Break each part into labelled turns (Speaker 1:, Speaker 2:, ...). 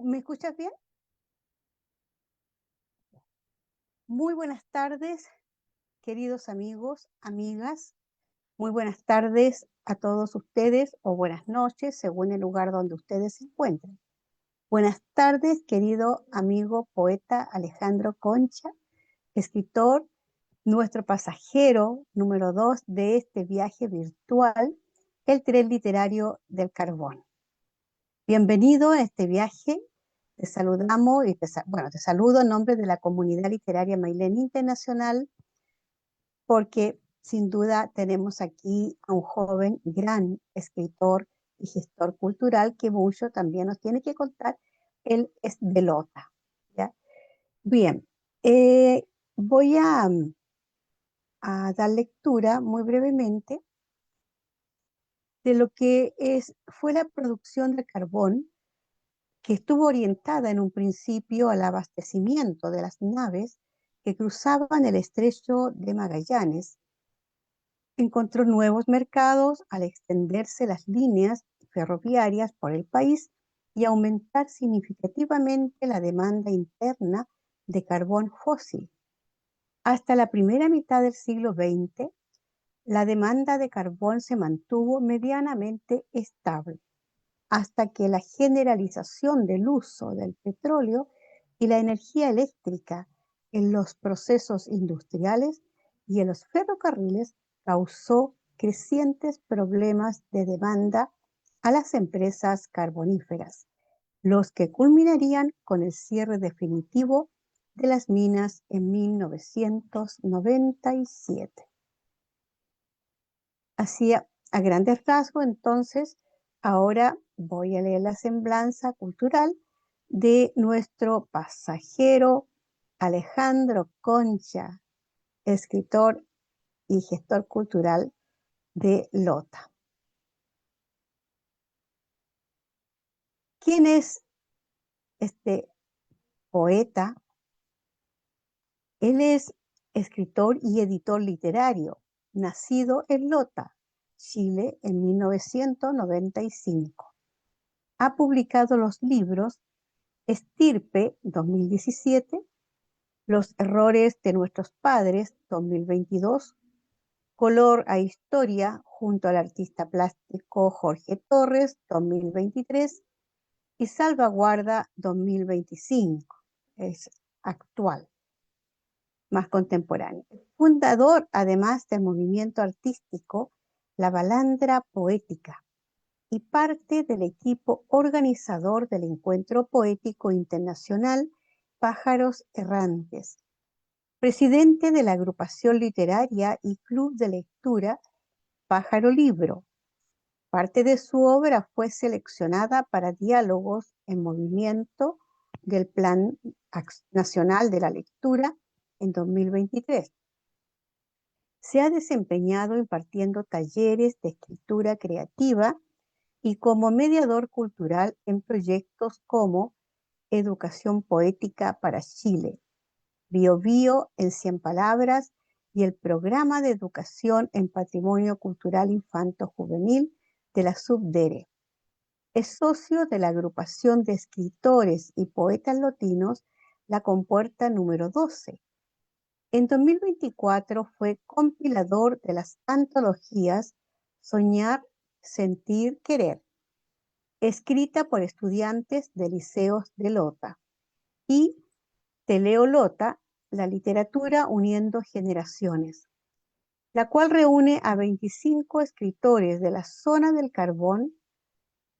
Speaker 1: ¿Me escuchas bien? Muy buenas tardes, queridos amigos, amigas. Muy buenas tardes a todos ustedes o buenas noches, según el lugar donde ustedes se encuentren. Buenas tardes, querido amigo poeta Alejandro Concha, escritor, nuestro pasajero número 2 de este viaje virtual, el tren literario del carbón. Bienvenido a este viaje. Te saludamos y te saludo en nombre de la comunidad literaria Mailén Internacional, porque sin duda tenemos aquí a un joven gran escritor y gestor cultural que mucho también nos tiene que contar. Él es de Lota, ¿ya? Bien, voy a dar lectura muy brevemente de lo que fue la producción de carbón, que estuvo orientada en un principio al abastecimiento de las naves que cruzaban el estrecho de Magallanes. Encontró nuevos mercados al extenderse las líneas ferroviarias por el país y aumentar significativamente la demanda interna de carbón fósil. Hasta la primera mitad del siglo XX, la demanda de carbón se mantuvo medianamente estable, hasta que la generalización del uso del petróleo y la energía eléctrica en los procesos industriales y en los ferrocarriles causó crecientes problemas de demanda a las empresas carboníferas, los que culminarían con el cierre definitivo de las minas en 1997. Así, a grandes rasgos, entonces, ahora voy a leer la semblanza cultural de nuestro pasajero Alejandro Concha, escritor y gestor cultural de Lota. ¿Quién es este poeta? Él es escritor y editor literario, nacido en Lota, Chile, en 1995. Ha publicado los libros Estirpe 2017, Los errores de nuestros padres 2022, Color a historia junto al artista plástico Jorge Torres 2023 y Salvaguarda 2025. Es actual, más contemporáneo. Fundador además del movimiento artístico La Balandra Poética y parte del equipo organizador del Encuentro Poético Internacional Pájaros Errantes, presidente de la agrupación literaria y club de lectura Pájaro Libro. Parte de su obra fue seleccionada para diálogos en movimiento del Plan Nacional de la Lectura en 2023. Se ha desempeñado impartiendo talleres de escritura creativa y como mediador cultural en proyectos como Educación Poética para Chile, Bio Bio en 100 Palabras y el Programa de Educación en Patrimonio Cultural Infanto-Juvenil de la Subdere. Es socio de la agrupación de escritores y poetas lotinos La Compuerta número 12. En 2024 fue compilador de las antologías Soñar, Sentir, Querer, escrita por estudiantes de liceos de Lota, y Te leo Lota, la literatura uniendo generaciones, la cual reúne a 25 escritores de la zona del carbón.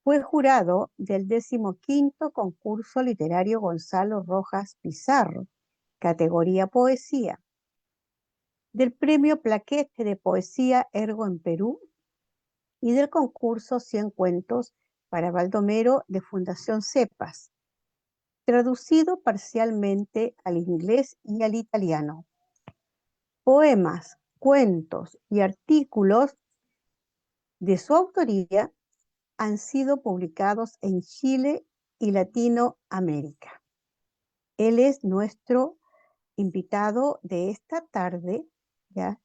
Speaker 1: Fue jurado del 15º concurso literario Gonzalo Rojas Pizarro, categoría poesía, del premio Plaquete de Poesía Ergo en Perú y del concurso 100 cuentos para Baldomero de Fundación Cepas, traducido parcialmente al inglés y al italiano. Poemas, cuentos y artículos de su autoría han sido publicados en Chile y Latinoamérica. Él es nuestro invitado de esta tarde, ¿ya?,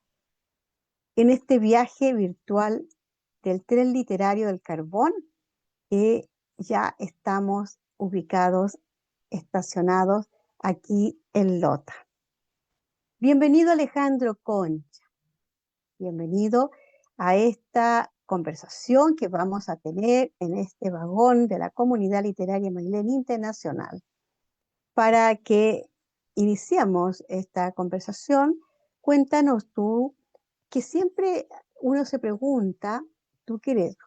Speaker 1: en este viaje virtual del tren literario del carbón que ya estamos ubicados, estacionados aquí en Lota. Bienvenido Alejandro Concha, bienvenido a esta conversación que vamos a tener en este vagón de la Comunidad Literaria Mailén Internacional. Para que iniciemos esta conversación, cuéntanos tú, que siempre uno se pregunta, tú que eres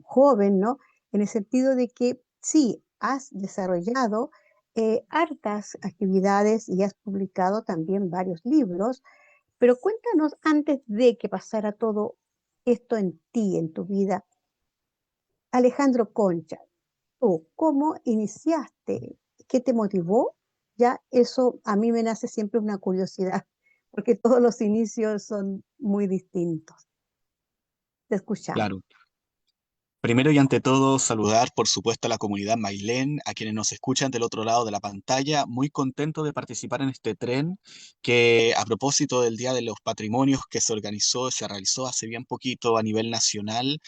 Speaker 1: joven, ¿no? En el sentido de que sí, has desarrollado hartas actividades y has publicado también varios libros, pero cuéntanos antes de que pasara todo esto en ti, en tu vida, Alejandro Concha, tú, ¿cómo iniciaste? ¿Qué te motivó? Ya eso a mí me nace siempre una curiosidad, porque todos los inicios son muy distintos. Te escuchamos.
Speaker 2: Claro. Primero y ante todo, saludar, por supuesto, a la comunidad Mailén, a quienes nos escuchan del otro lado de la pantalla. Muy contento de participar en este tren que, a propósito del Día de los Patrimonios que se realizó hace bien poquito a nivel nacional,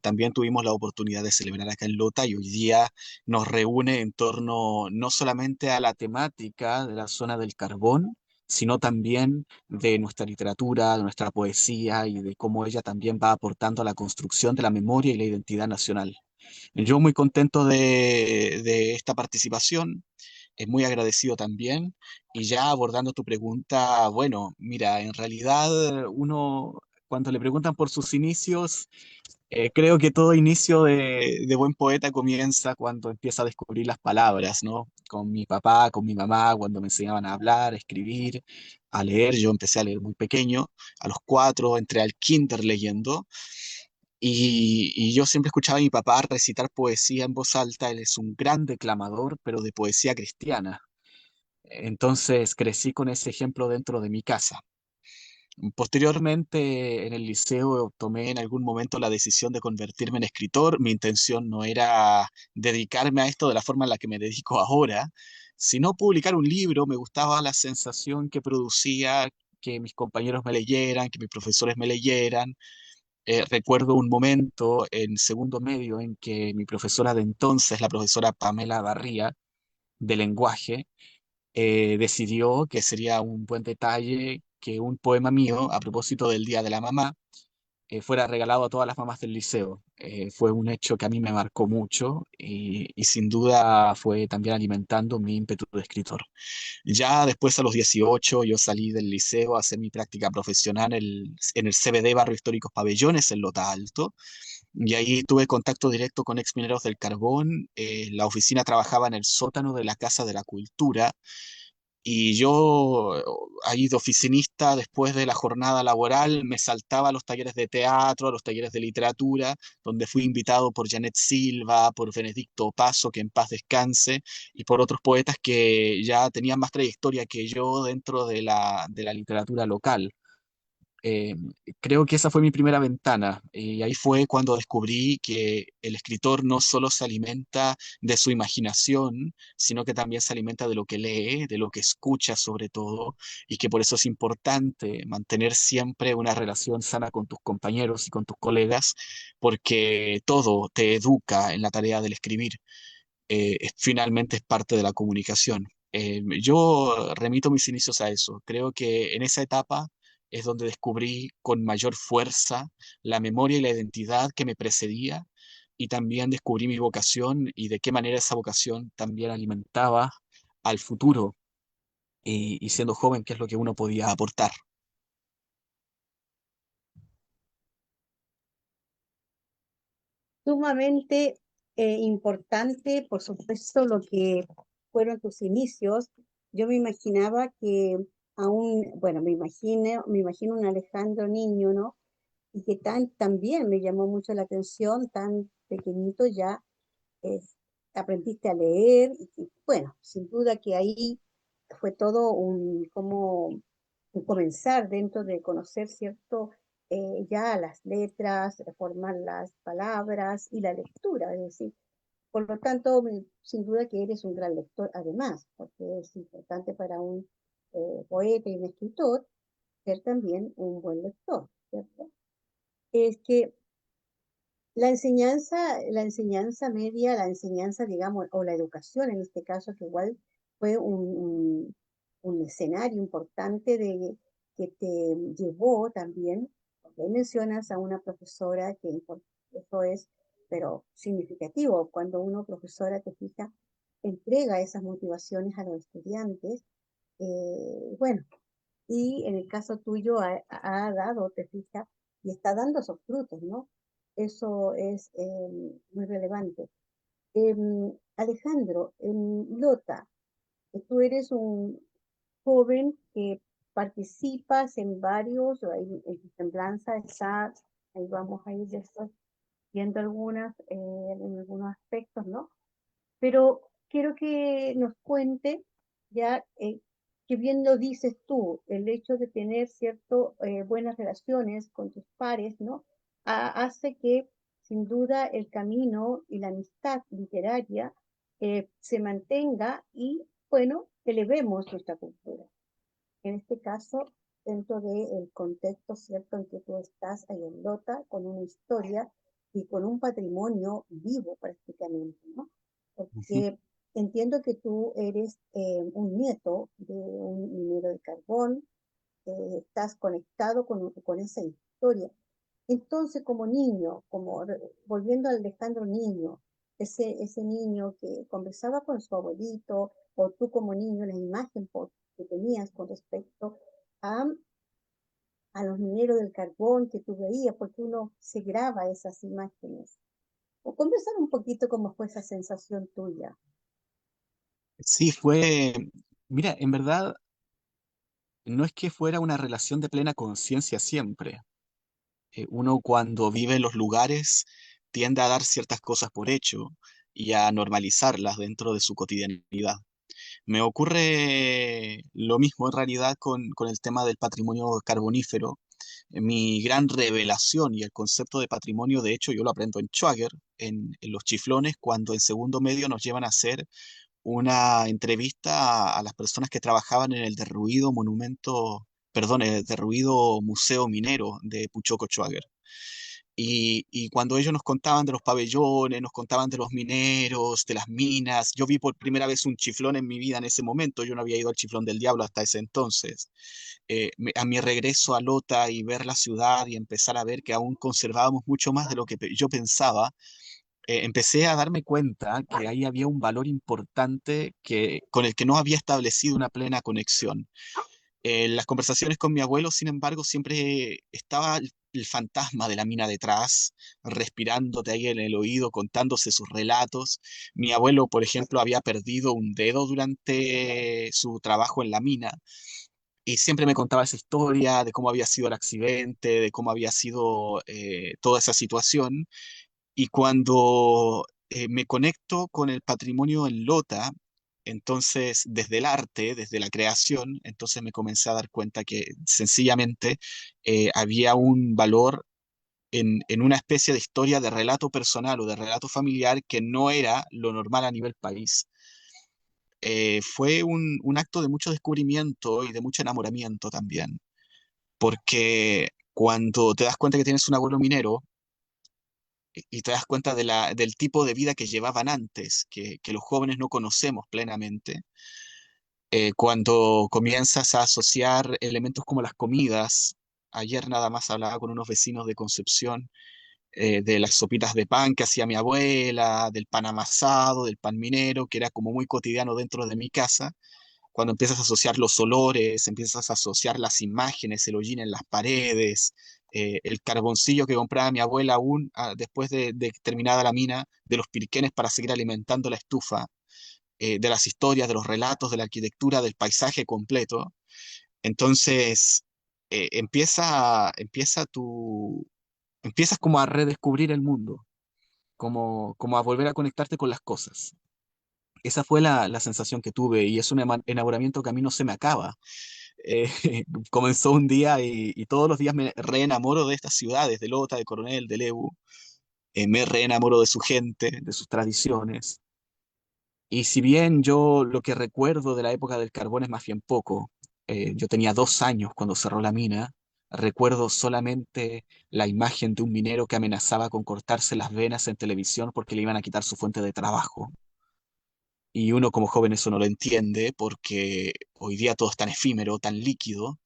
Speaker 2: también tuvimos la oportunidad de celebrar acá en Lota y hoy día nos reúne en torno no solamente a la temática de la zona del carbón, sino también de nuestra literatura, de nuestra poesía y de cómo ella también va aportando a la construcción de la memoria y la identidad nacional. Yo muy contento de esta participación, muy agradecido también. Y ya abordando tu pregunta, bueno, mira, en realidad uno, cuando le preguntan por sus inicios, creo que todo inicio de buen poeta comienza cuando empieza a descubrir las palabras, ¿no? Con mi papá, con mi mamá, cuando me enseñaban a hablar, a escribir, a leer. Yo empecé a leer muy pequeño, a los 4 entré al kinder leyendo. Y yo siempre escuchaba a mi papá recitar poesía en voz alta. Él es un gran declamador, pero de poesía cristiana. Entonces crecí con ese ejemplo dentro de mi casa. Posteriormente, en el liceo, tomé en algún momento la decisión de convertirme en escritor. Mi intención no era dedicarme a esto de la forma en la que me dedico ahora, sino publicar un libro. Me gustaba la sensación que producía que mis compañeros me leyeran, que mis profesores me leyeran. Recuerdo un momento en segundo medio en que mi profesora de entonces, la profesora Pamela Barría, de lenguaje, decidió que sería un buen detalle que un poema mío, a propósito del Día de la Mamá, fuera regalado a todas las mamás del liceo. Fue un hecho que a mí me marcó mucho y sin duda fue también alimentando mi ímpetu de escritor. Ya después, a los 18, yo salí del liceo a hacer mi práctica profesional en el CBD Barrio Históricos Pabellones, en Lota Alto. Y ahí tuve contacto directo con exmineros del carbón. La oficina trabajaba en el sótano de la Casa de la Cultura y yo, ahí de oficinista, después de la jornada laboral, me saltaba a los talleres de teatro, a los talleres de literatura, donde fui invitado por Janet Silva, por Benedicto Paso, que en paz descanse, y por otros poetas que ya tenían más trayectoria que yo dentro de la literatura local. Eh, Creo que esa fue mi primera ventana y ahí fue cuando descubrí que el escritor no solo se alimenta de su imaginación, sino que también se alimenta de lo que lee, de lo que escucha sobre todo, y que por eso es importante mantener siempre una relación sana con tus compañeros y con tus colegas, porque todo te educa en la tarea del escribir. Finalmente es parte de la comunicación. Yo remito mis inicios a eso. Creo que en esa etapa es donde descubrí con mayor fuerza la memoria y la identidad que me precedía y también descubrí mi vocación y de qué manera esa vocación también alimentaba al futuro y siendo joven, qué es lo que uno podía aportar.
Speaker 1: Sumamente importante, por supuesto, lo que fueron tus inicios. Yo me imaginaba que aún, bueno, me imagino un Alejandro niño, ¿no? Y que también me llamó mucho la atención, tan pequeñito ya eh, aprendiste a leer y bueno, sin duda que ahí fue todo como un comenzar dentro de conocer, ¿cierto? Ya las letras, formar las palabras y la lectura, es decir, por lo tanto, sin duda que eres un gran lector además, porque es importante para un poeta y un escritor ser también un buen lector, ¿cierto? Es que La enseñanza media, la enseñanza, digamos, o la educación en este caso, que igual fue un escenario importante de, que te llevó también, porque ahí mencionas a una profesora que eso es, pero significativo, cuando una profesora te fija, entrega esas motivaciones a los estudiantes, bueno, y en el caso tuyo ha dado, te fijas, y está dando esos frutos, ¿no? Eso es muy relevante. Alejandro, Lota, tú eres un joven que participas en varios, ahí en tu semblanza está, ahí vamos a ir después viendo en algunos aspectos, ¿no? Pero quiero que nos cuente ya, que bien lo dices tú, el hecho de tener cierto buenas relaciones con tus pares, ¿no? Hace que sin duda el camino y la amistad literaria se mantenga y, bueno, elevemos nuestra cultura. En este caso, dentro del contexto cierto en que tú estás ahí en Lota, con una historia y con un patrimonio vivo prácticamente, ¿no?
Speaker 2: Ujú.
Speaker 1: Porque entiendo que tú eres un nieto de un minero de carbón, estás conectado con esa historia. Entonces, como niño, volviendo al Alejandro niño, ese niño que conversaba con su abuelito, o tú como niño, la imagen que tenías con respecto a, a los mineros del carbón que tú veías, porque uno se graba esas imágenes. O conversar un poquito cómo fue esa sensación tuya.
Speaker 2: Sí, fue, mira, en verdad no es que fuera una relación de plena conciencia siempre. Uno cuando vive en los lugares tiende a dar ciertas cosas por hecho y a normalizarlas dentro de su cotidianidad. Me ocurre lo mismo en realidad con el tema del patrimonio carbonífero. Mi gran revelación y el concepto de patrimonio, de hecho, yo lo aprendo en Schwager, en Los Chiflones, cuando en segundo medio nos llevan a hacer una entrevista a las personas que trabajaban en el derruido monumento, perdón, el derruido museo minero de Puchoco Schwager. Y cuando ellos nos contaban de los pabellones, nos contaban de los mineros, de las minas, yo vi por primera vez un chiflón en mi vida en ese momento, yo no había ido al Chiflón del Diablo hasta ese entonces. A mi regreso a Lota y ver la ciudad y empezar a ver que aún conservábamos mucho más de lo que yo pensaba, empecé a darme cuenta que ahí había un valor importante con el que no había establecido una plena conexión. En las conversaciones con mi abuelo, sin embargo, siempre estaba el fantasma de la mina detrás, respirándote ahí en el oído, contándose sus relatos. Mi abuelo, por ejemplo, había perdido un dedo durante su trabajo en la mina y siempre me contaba esa historia de cómo había sido el accidente, de cómo había sido toda esa situación. Y cuando me conecto con el patrimonio en Lota, entonces desde el arte, desde la creación, entonces me comencé a dar cuenta que sencillamente había un valor en una especie de historia de relato personal o de relato familiar que no era lo normal a nivel país. Fue un acto de mucho descubrimiento y de mucho enamoramiento también, porque cuando te das cuenta que tienes un abuelo minero, y te das cuenta del tipo de vida que llevaban antes, que los jóvenes no conocemos plenamente. Cuando comienzas a asociar elementos como las comidas, ayer nada más hablaba con unos vecinos de Concepción, de las sopitas de pan que hacía mi abuela, del pan amasado, del pan minero, que era como muy cotidiano dentro de mi casa. Cuando empiezas a asociar los olores, empiezas a asociar las imágenes, el hollín en las paredes, el carboncillo que compraba mi abuela aún después de terminada la mina, de los pirquenes para seguir alimentando la estufa, de las historias, de los relatos, de la arquitectura, del paisaje completo. Entonces, empiezas como a redescubrir el mundo, como a volver a conectarte con las cosas. Esa fue la sensación que tuve y es un enamoramiento que a mí no se me acaba. Eh, Comenzó un día y todos los días me reenamoro de estas ciudades, de Lota, de Coronel, de Lebu. Me reenamoro de su gente, de sus tradiciones. Y si bien yo lo que recuerdo de la época del carbón es más bien poco, yo tenía 2 años cuando cerró la mina, Recuerdo solamente la imagen de un minero que amenazaba con cortarse las venas en televisión porque le iban a quitar su fuente de trabajo. Y uno como joven eso no lo entiende porque hoy día todo es tan efímero, tan líquido,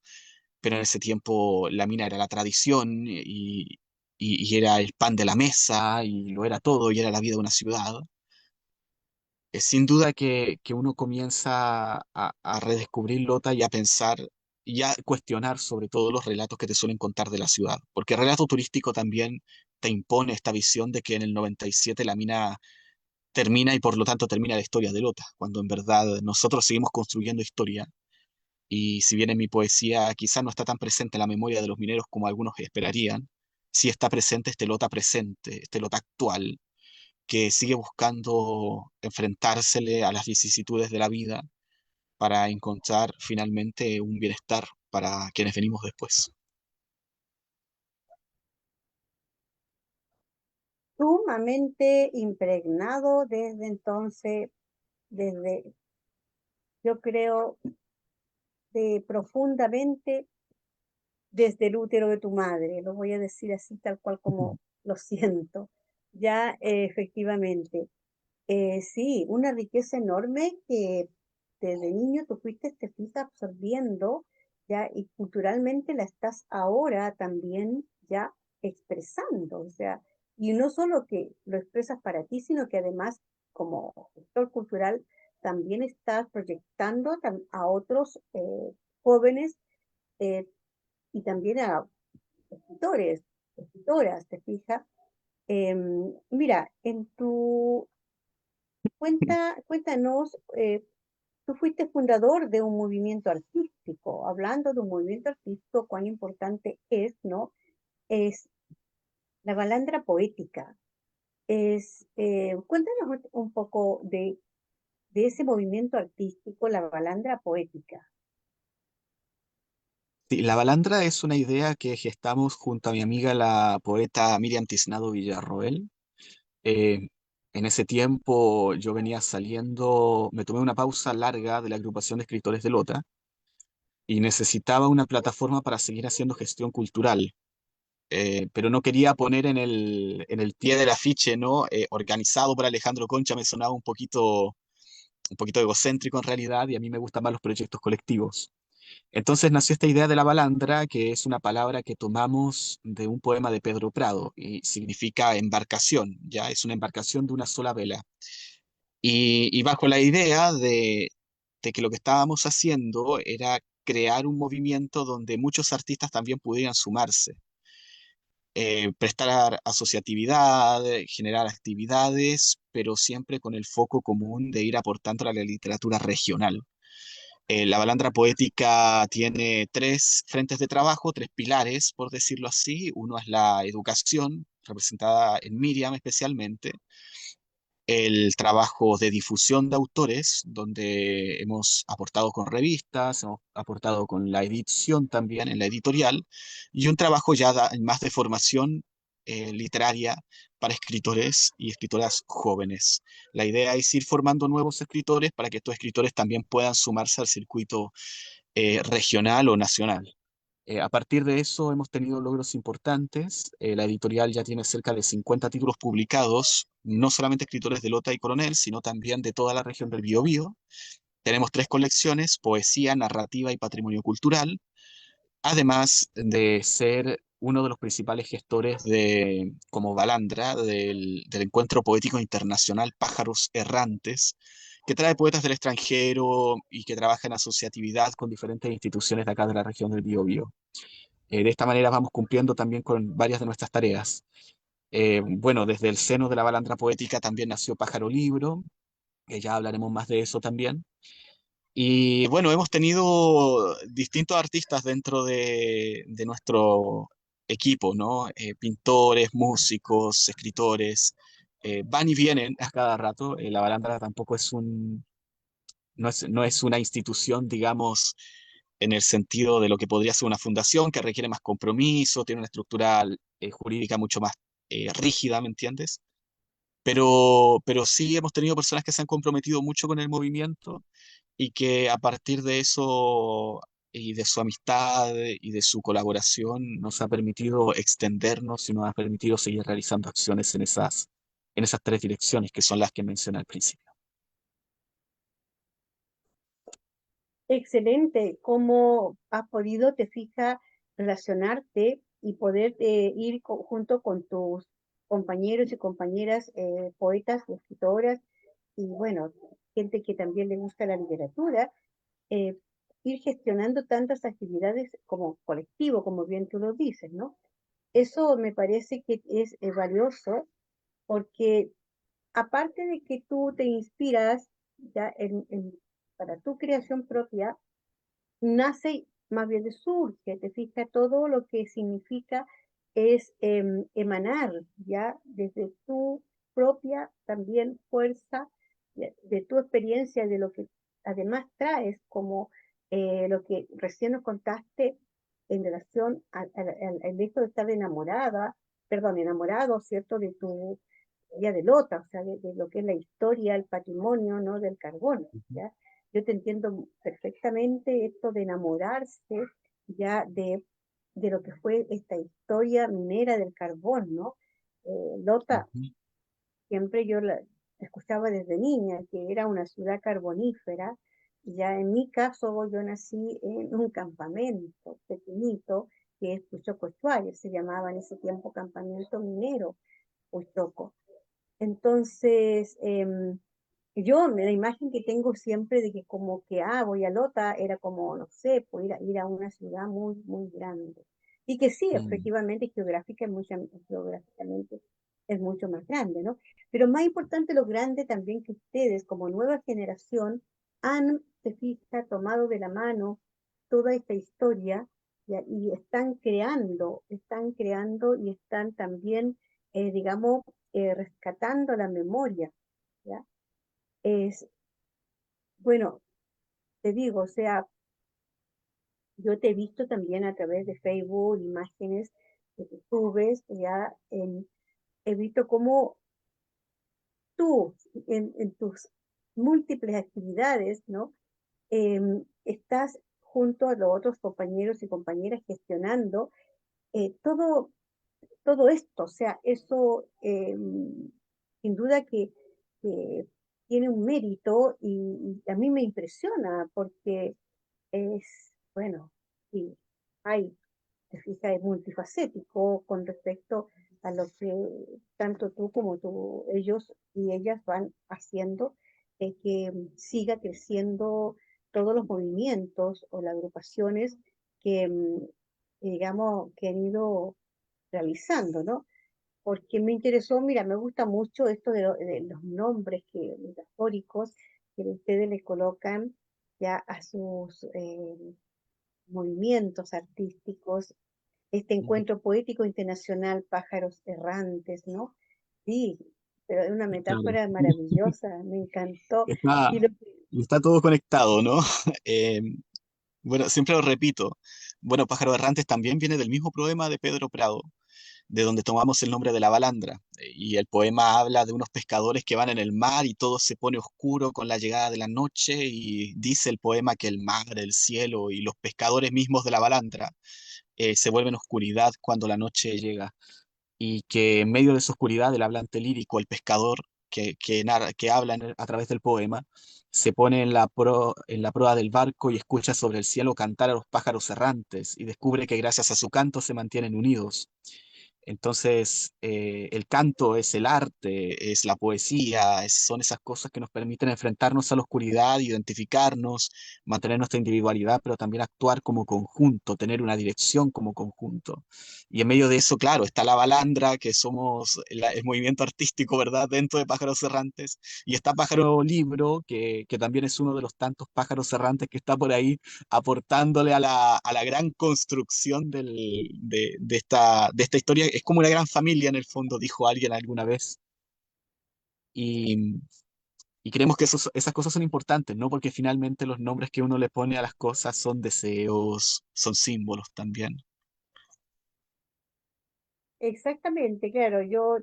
Speaker 2: pero en ese tiempo la mina era la tradición y era el pan de la mesa y lo era todo y era la vida de una ciudad. Es sin duda que uno comienza a redescubrir Lota y a pensar y a cuestionar sobre todo los relatos que te suelen contar de la ciudad, porque el relato turístico también te impone esta visión de que en el 97 la mina termina y por lo tanto termina la historia de Lota, cuando en verdad nosotros seguimos construyendo historia. Y si bien en mi poesía quizás no está tan presente la memoria de los mineros como algunos esperarían, sí está presente este Lota presente, este Lota actual, que sigue buscando enfrentársele a las vicisitudes de la vida para encontrar finalmente un bienestar para quienes venimos después.
Speaker 1: Sumamente impregnado desde entonces, desde, yo creo, de profundamente desde el útero de tu madre, lo voy a decir así tal cual como lo siento. Ya, efectivamente. Sí, una riqueza enorme que desde niño tú fuiste, te fuiste absorbiendo, ya, y culturalmente la estás ahora también ya expresando, o sea, y no solo que lo expresas para ti, sino que además como gestor cultural también estás proyectando a otros jóvenes eh, y también a escritores, escritoras, ¿te fijas? Mira, en tu cuéntanos, tú fuiste fundador de un movimiento artístico. Hablando de un movimiento artístico, cuán importante es, ¿no? Es la balandra poética. Cuéntanos un poco de ese movimiento artístico, la balandra poética.
Speaker 2: Sí, la balandra es una idea que gestamos junto a mi amiga la poeta Miriam Tiznado Villarroel. Eh, en ese tiempo yo venía saliendo, me tomé una pausa larga de la agrupación de escritores de Lota y necesitaba una plataforma para seguir haciendo gestión cultural. Pero no quería poner en el pie del afiche, ¿no? Organizado por Alejandro Concha me sonaba un poquito egocéntrico en realidad y a mí me gustan más los proyectos colectivos. Entonces nació esta idea de la balandra, que es una palabra que tomamos de un poema de Pedro Prado y significa embarcación, ya es una embarcación de una sola vela. Y bajo la idea de que lo que estábamos haciendo era crear un movimiento donde muchos artistas también pudieran sumarse, prestar asociatividad, generar actividades, pero siempre con el foco común de ir aportando a la literatura regional. La balandra poética tiene tres frentes de trabajo, tres pilares, por decirlo así. Uno es la educación, representada en Miriam especialmente, el trabajo de difusión de autores, donde hemos aportado con revistas, hemos aportado con la edición también, en la editorial, y un trabajo ya más de formación literaria para escritores y escritoras jóvenes. La idea es ir formando nuevos escritores para que estos escritores también puedan sumarse al circuito regional o nacional. A partir de eso hemos tenido logros importantes. La editorial ya tiene cerca de 50 títulos publicados, no solamente escritores de Lota y Coronel, sino también de toda la región del Biobío. Tenemos tres colecciones, poesía, narrativa y patrimonio cultural, además de ser uno de los principales gestores de, como Balandra, del Encuentro Poético Internacional Pájaros Errantes, que trae poetas del extranjero y que trabaja en asociatividad con diferentes instituciones de acá de la región del Biobío. De esta manera vamos cumpliendo también con varias de nuestras tareas. Bueno, desde el seno de la balandra poética también nació Pájaro Libro, que ya hablaremos más de eso también. Y bueno, hemos tenido distintos artistas dentro de nuestro equipo, ¿no? Pintores, músicos, escritores, van y vienen a cada rato. La balandra tampoco es no es una institución, digamos, en el sentido de lo que podría ser una fundación que requiere más compromiso, tiene una estructura jurídica mucho más rígida, ¿me entiendes? Pero sí hemos tenido personas que se han comprometido mucho con el movimiento y que a partir de eso y de su amistad y de su colaboración nos ha permitido extendernos y nos ha permitido seguir realizando acciones en esas tres direcciones que son las que mencioné al principio.
Speaker 1: Excelente. ¿Cómo has podido, te fijas, relacionarte y poder ir junto con tus compañeros y compañeras poetas, escritoras y bueno, gente que también le gusta la literatura, eh, ir gestionando tantas actividades como colectivo, como bien tú lo dices, ¿no? Eso me parece que es valioso porque aparte de que tú te inspiras ya para tu creación propia, nace, más bien surge, te fijas, todo lo que significa es emanar ya desde tu propia también fuerza, de tu experiencia, de lo que además traes, como lo que recién nos contaste en relación al hecho de estar enamorada, perdón, enamorado, ¿cierto?, de tu ya de Lota, o sea, de lo que es la historia, el patrimonio, ¿no?, del carbón,
Speaker 2: Ujú,
Speaker 1: ¿ya? Yo te entiendo perfectamente esto de enamorarse ya de lo que fue esta historia minera del carbón, ¿no? Lota,
Speaker 2: ujú,
Speaker 1: siempre yo la escuchaba desde niña, que era una ciudad carbonífera. Ya en mi caso, yo nací en un campamento pequeñito, que es Puchoco Estuario, se llamaba en ese tiempo campamento minero, Puchoco. Entonces, yo, la imagen que tengo siempre de que como que, voy a Lota, era como, no sé, pues ir a una ciudad muy, muy grande. Y que sí,
Speaker 2: mm,
Speaker 1: efectivamente, geográficamente es mucho más grande, ¿no? Pero más importante lo grande también que ustedes, como nueva generación, han, se fija, tomado de la mano toda esta historia y están creando y están también, digamos, rescatando la memoria, ¿ya? Es, bueno, te digo, o sea, yo te he visto también a través de Facebook, imágenes que tú subes, ya he visto cómo tú, en tus múltiples actividades, ¿no? Estás junto a los otros compañeros y compañeras gestionando todo, todo esto, o sea, eso sin duda que tiene un mérito y a mí me impresiona porque es, bueno, sí, hay, te fijas, es multifacético con respecto a lo que tanto tú como ellos y ellas van haciendo, que siga creciendo todos los movimientos o las agrupaciones que, digamos, que han ido realizando, ¿no? Porque me interesó, mira, me gusta mucho esto de los nombres que, metafóricos que ustedes le colocan ya a sus movimientos artísticos, este
Speaker 2: ujú.
Speaker 1: encuentro poético internacional, pájaros errantes, ¿no? Sí, pero es una
Speaker 2: Claro.
Speaker 1: metáfora maravillosa, me encantó.
Speaker 2: Está,
Speaker 1: Y lo,
Speaker 2: está todo conectado, ¿no? Eh, bueno, siempre lo repito. Bueno, Pájaro Errantes también viene del mismo poema de Pedro Prado, de donde tomamos el nombre de la balandra. Y el poema habla de unos pescadores que van en el mar y todo se pone oscuro con la llegada de la noche y dice el poema que el mar, el cielo y los pescadores mismos de la balandra se vuelven oscuridad cuando la noche llega y que en medio de esa oscuridad el hablante lírico, el pescador que habla a través del poema, se pone en la proa del barco y escucha sobre el cielo cantar a los pájaros errantes y descubre que gracias a su canto se mantienen unidos. Entonces, el canto es el arte, es la poesía, son esas cosas que nos permiten enfrentarnos a la oscuridad, identificarnos, mantener nuestra individualidad, pero también actuar como conjunto, tener una dirección como conjunto. Y en medio de eso, claro, está la balandra, que somos el movimiento artístico, ¿verdad?, dentro de Pájaros Errantes, y está Pájaro Libro, que también es uno de los tantos pájaros errantes que está por ahí aportándole a la gran construcción de esta historia. Es como una gran familia en el fondo, dijo alguien alguna vez. Y, y creemos que esas cosas son importantes, ¿no? Porque finalmente los nombres que uno le pone a las cosas son deseos, son símbolos también.
Speaker 1: exactamente, claro, yo,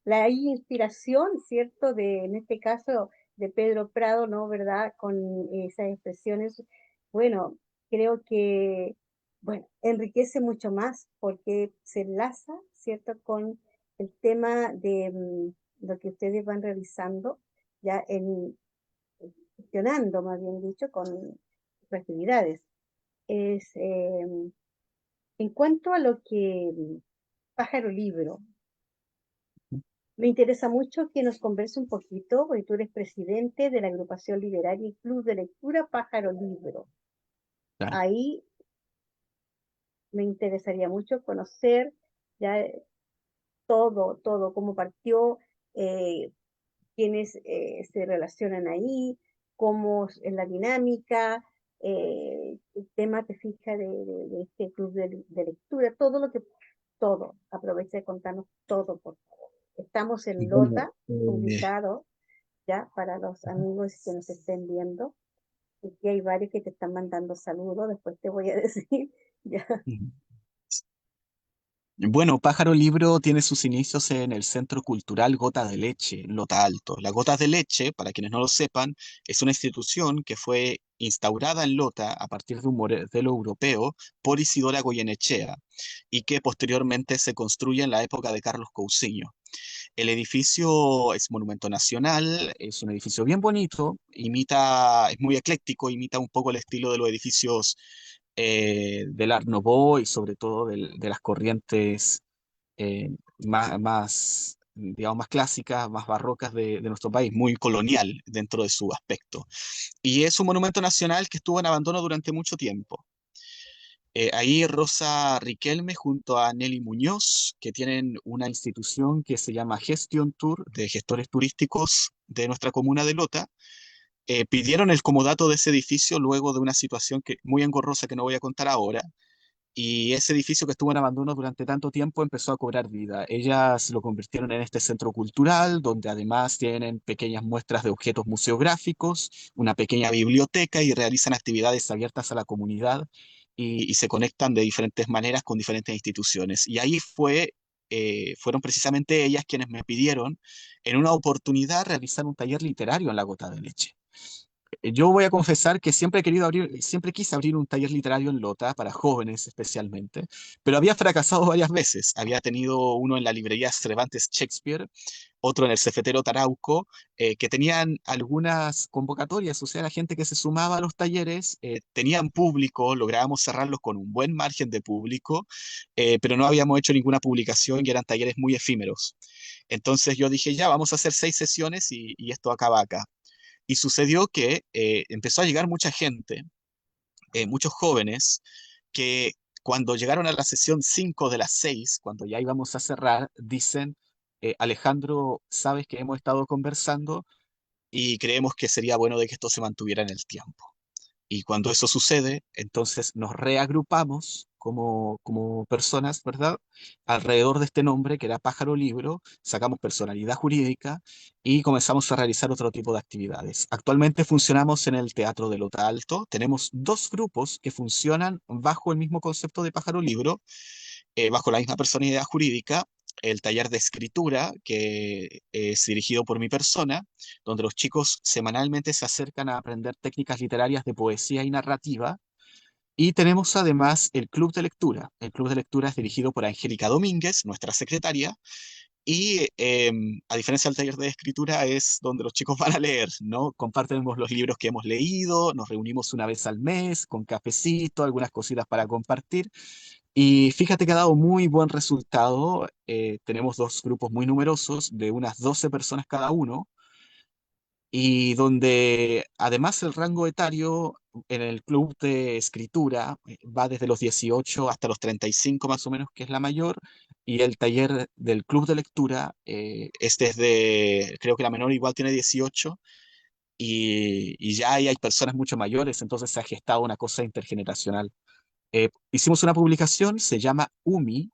Speaker 1: la inspiración, ¿cierto? En este caso, de Pedro Prado, ¿no? ¿Verdad? Con esas expresiones, bueno, creo que, bueno, enriquece mucho más porque se enlaza, ¿cierto?, con el tema de lo que ustedes van realizando, ya gestionando, más bien dicho, con sus actividades. Es, en cuanto a lo que Pájaro Libro, me interesa mucho que nos converse un poquito, porque tú eres presidente de la agrupación literaria y club de lectura Pájaro Libro.
Speaker 2: Claro.
Speaker 1: Ahí me interesaría mucho conocer ya todo, cómo partió, eh, quiénes se relacionan ahí, cómo es la dinámica, el tema te fija de este club de lectura, todo lo que, todo, aprovecha de contarnos todo, por favor. Estamos en
Speaker 2: Bueno,
Speaker 1: Lota, ubicado ya para los amigos que nos estén viendo. Aquí hay varios que te están mandando saludos, después te voy a decir, ya.
Speaker 2: bueno, Pájaro Libro tiene sus inicios en el Centro Cultural Gota de Leche, en Lota Alto. La Gotas de Leche, para quienes no lo sepan, es una institución que fue instaurada en Lota a partir de un modelo europeo por Isidora Goyenechea y que posteriormente se construye en la época de Carlos Cousiño. El edificio es monumento nacional, es un edificio bien bonito, es muy ecléctico, imita un poco el estilo de los edificios del Art Nouveau y sobre todo de las corrientes digamos, más clásicas, más barrocas de nuestro país, muy colonial dentro de su aspecto. Y es un monumento nacional que estuvo en abandono durante mucho tiempo. Ahí Rosa Riquelme junto a Nelly Muñoz, que tienen una institución que se llama Gestion Tour, de gestores turísticos de nuestra comuna de Lota, pidieron el comodato de ese edificio luego de una situación muy engorrosa que no voy a contar ahora, y ese edificio que estuvo en abandono durante tanto tiempo empezó a cobrar vida. Ellas lo convirtieron en este centro cultural, donde además tienen pequeñas muestras de objetos museográficos, una pequeña biblioteca y realizan actividades abiertas a la comunidad y se conectan de diferentes maneras con diferentes instituciones. Y ahí fueron precisamente ellas quienes me pidieron en una oportunidad realizar un taller literario en la Gota de Leche. Yo voy a confesar que siempre quise abrir un taller literario en Lota, para jóvenes especialmente, pero había fracasado varias veces. Había tenido uno en la librería Cervantes Shakespeare, otro en el Cefetero Tarauco, que tenían algunas convocatorias, o sea, la gente que se sumaba a los talleres tenían público, lográbamos cerrarlos con un buen margen de público, pero no habíamos hecho ninguna publicación y eran talleres muy efímeros. Entonces yo dije, ya, vamos a hacer 6 sesiones y esto acaba acá. Y sucedió que empezó a llegar mucha gente, muchos jóvenes, que cuando llegaron a la sesión 5 de las 6, cuando ya íbamos a cerrar, dicen, Alejandro, sabes que hemos estado conversando y creemos que sería bueno de que esto se mantuviera en el tiempo. Y cuando eso sucede, entonces nos reagrupamos como personas, ¿verdad? Alrededor de este nombre que era Pájaro Libro, sacamos personalidad jurídica y comenzamos a realizar otro tipo de actividades. Actualmente funcionamos en el Teatro de Lota Alto. Tenemos 2 grupos que funcionan bajo el mismo concepto de Pájaro Libro, bajo la misma personalidad jurídica. El taller de escritura, que es dirigido por mi persona, donde los chicos semanalmente se acercan a aprender técnicas literarias de poesía y narrativa. Y tenemos además el club de lectura. El club de lectura es dirigido por Angélica Domínguez, nuestra secretaria, y a diferencia del taller de escritura es donde los chicos van a leer, ¿no? Compartimos los libros que hemos leído, nos reunimos una vez al mes con cafecito, algunas cositas para compartir. Y fíjate que ha dado muy buen resultado. Tenemos 2 grupos muy numerosos, de unas 12 personas cada uno, y donde además el rango etario en el club de escritura va desde los 18 hasta los 35 más o menos, que es la mayor, y el taller del club de lectura es desde, creo que la menor igual tiene 18, y ya ahí hay personas mucho mayores, entonces se ha gestado una cosa intergeneracional. Hicimos una publicación, se llama UMI.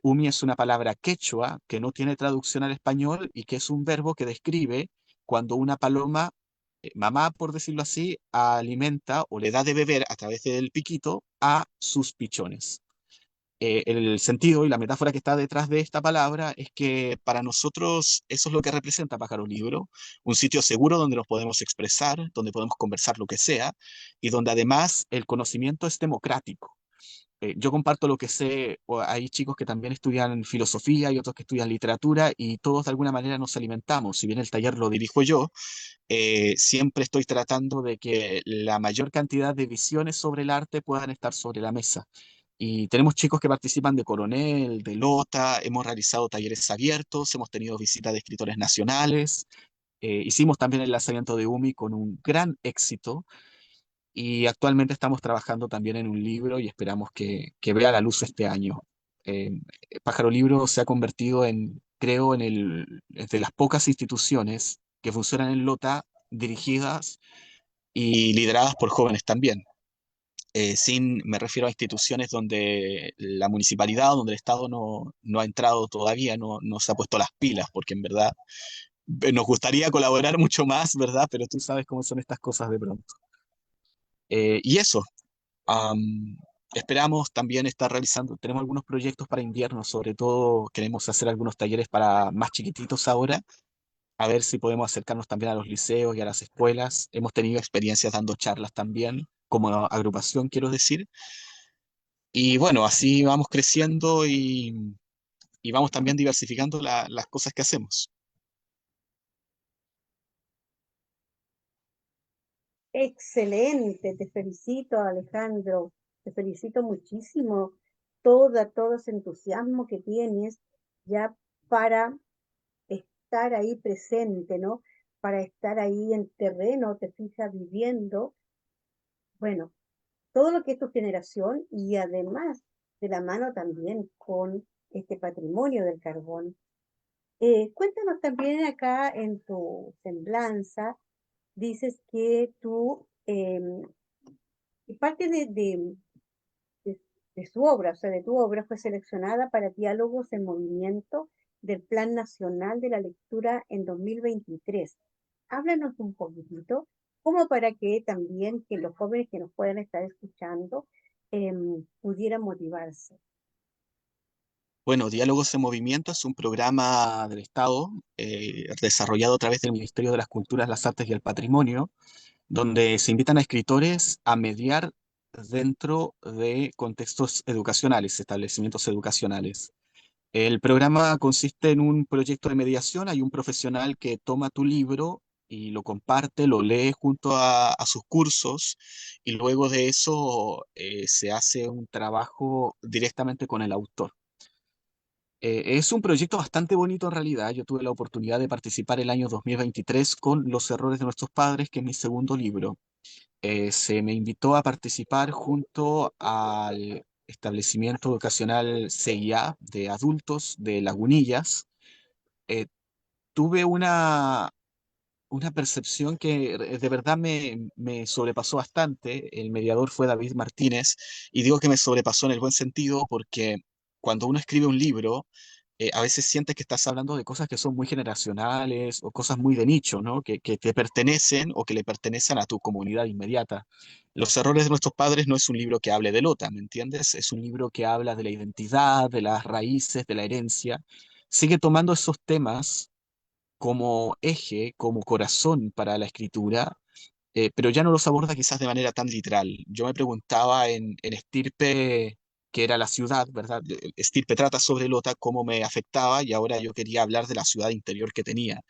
Speaker 2: Umi es una palabra quechua que no tiene traducción al español y que es un verbo que describe cuando una paloma, mamá por decirlo así, alimenta o le da de beber a través del piquito a sus pichones. El sentido y la metáfora que está detrás de esta palabra es que para nosotros eso es lo que representa Pájaro Libro, un sitio seguro donde nos podemos expresar, donde podemos conversar lo que sea y donde además el conocimiento es democrático. Yo comparto lo que sé, o hay chicos que también estudian filosofía y otros que estudian literatura y todos de alguna manera nos alimentamos. Si bien el taller lo dirijo yo, siempre estoy tratando de que la mayor cantidad de visiones sobre el arte puedan estar sobre la mesa. Y tenemos chicos que participan de Coronel, de Lota, hemos realizado talleres abiertos, hemos tenido visitas de escritores nacionales, hicimos también el lanzamiento de UMI con un gran éxito y actualmente estamos trabajando también en un libro y esperamos que vea la luz este año. Eh, Pájaro Libro se ha convertido en, creo, es de las pocas instituciones que funcionan en Lota dirigidas y lideradas por jóvenes también. Me refiero a instituciones donde la municipalidad o donde el Estado no ha entrado todavía, no se ha puesto las pilas, porque en verdad nos gustaría colaborar mucho más, ¿verdad? Pero tú sabes cómo son estas cosas de pronto. Y eso, am, esperamos también estar realizando, tenemos algunos proyectos para invierno, sobre todo queremos hacer algunos talleres para más chiquititos ahora, a ver si podemos acercarnos también a los liceos y a las escuelas. Hemos tenido experiencias dando charlas también, como agrupación, quiero decir. Y bueno, así vamos creciendo y vamos también diversificando las cosas que hacemos.
Speaker 1: Excelente, te felicito, Alejandro, te felicito muchísimo todo ese entusiasmo que tienes ya para estar ahí presente, ¿no? Para estar ahí en terreno, te fijas, viviendo, bueno, todo lo que es tu generación y además de la mano también con este patrimonio del carbón. Cuéntanos también acá en tu semblanza, dices que tú, parte de- de su obra, o sea, de tu obra, fue seleccionada para Diálogos en Movimiento del Plan Nacional de la Lectura en 2023. Háblanos un poquitito, como para que también que los jóvenes que nos puedan estar escuchando pudieran motivarse.
Speaker 2: Bueno, Diálogos en Movimiento es un programa del Estado desarrollado a través del Ministerio de las Culturas, las Artes y el Patrimonio, donde se invitan a escritores a mediar dentro de contextos educacionales, establecimientos educacionales. El programa consiste en un proyecto de mediación. Hay un profesional que toma tu libro y lo comparte, lo lee junto a sus cursos y luego de eso se hace un trabajo directamente con el autor. Es un proyecto bastante bonito en realidad. Yo tuve la oportunidad de participar el año 2023 con Los errores de nuestros padres, que es mi segundo libro. Se me invitó a participar junto al establecimiento educacional CIA de adultos de Lagunillas. Eh, Tuve una percepción que de verdad me sobrepasó bastante. El mediador fue David Martínez y digo que me sobrepasó en el buen sentido porque cuando uno escribe un libro, a veces sientes que estás hablando de cosas que son muy generacionales o cosas muy de nicho, ¿no? Que te pertenecen o que le pertenecen a tu comunidad inmediata. Los errores de nuestros padres no es un libro que hable de Lota, ¿me entiendes? Es un libro que habla de la identidad, de las raíces, de la herencia. Sigue tomando esos temas como eje, como corazón para la escritura, pero ya no los aborda quizás de manera tan literal. Yo me preguntaba en Estirpe, que era la ciudad, ¿verdad? Estirpe trata sobre Lota, cómo me afectaba y ahora yo quería hablar de la ciudad interior que tenía.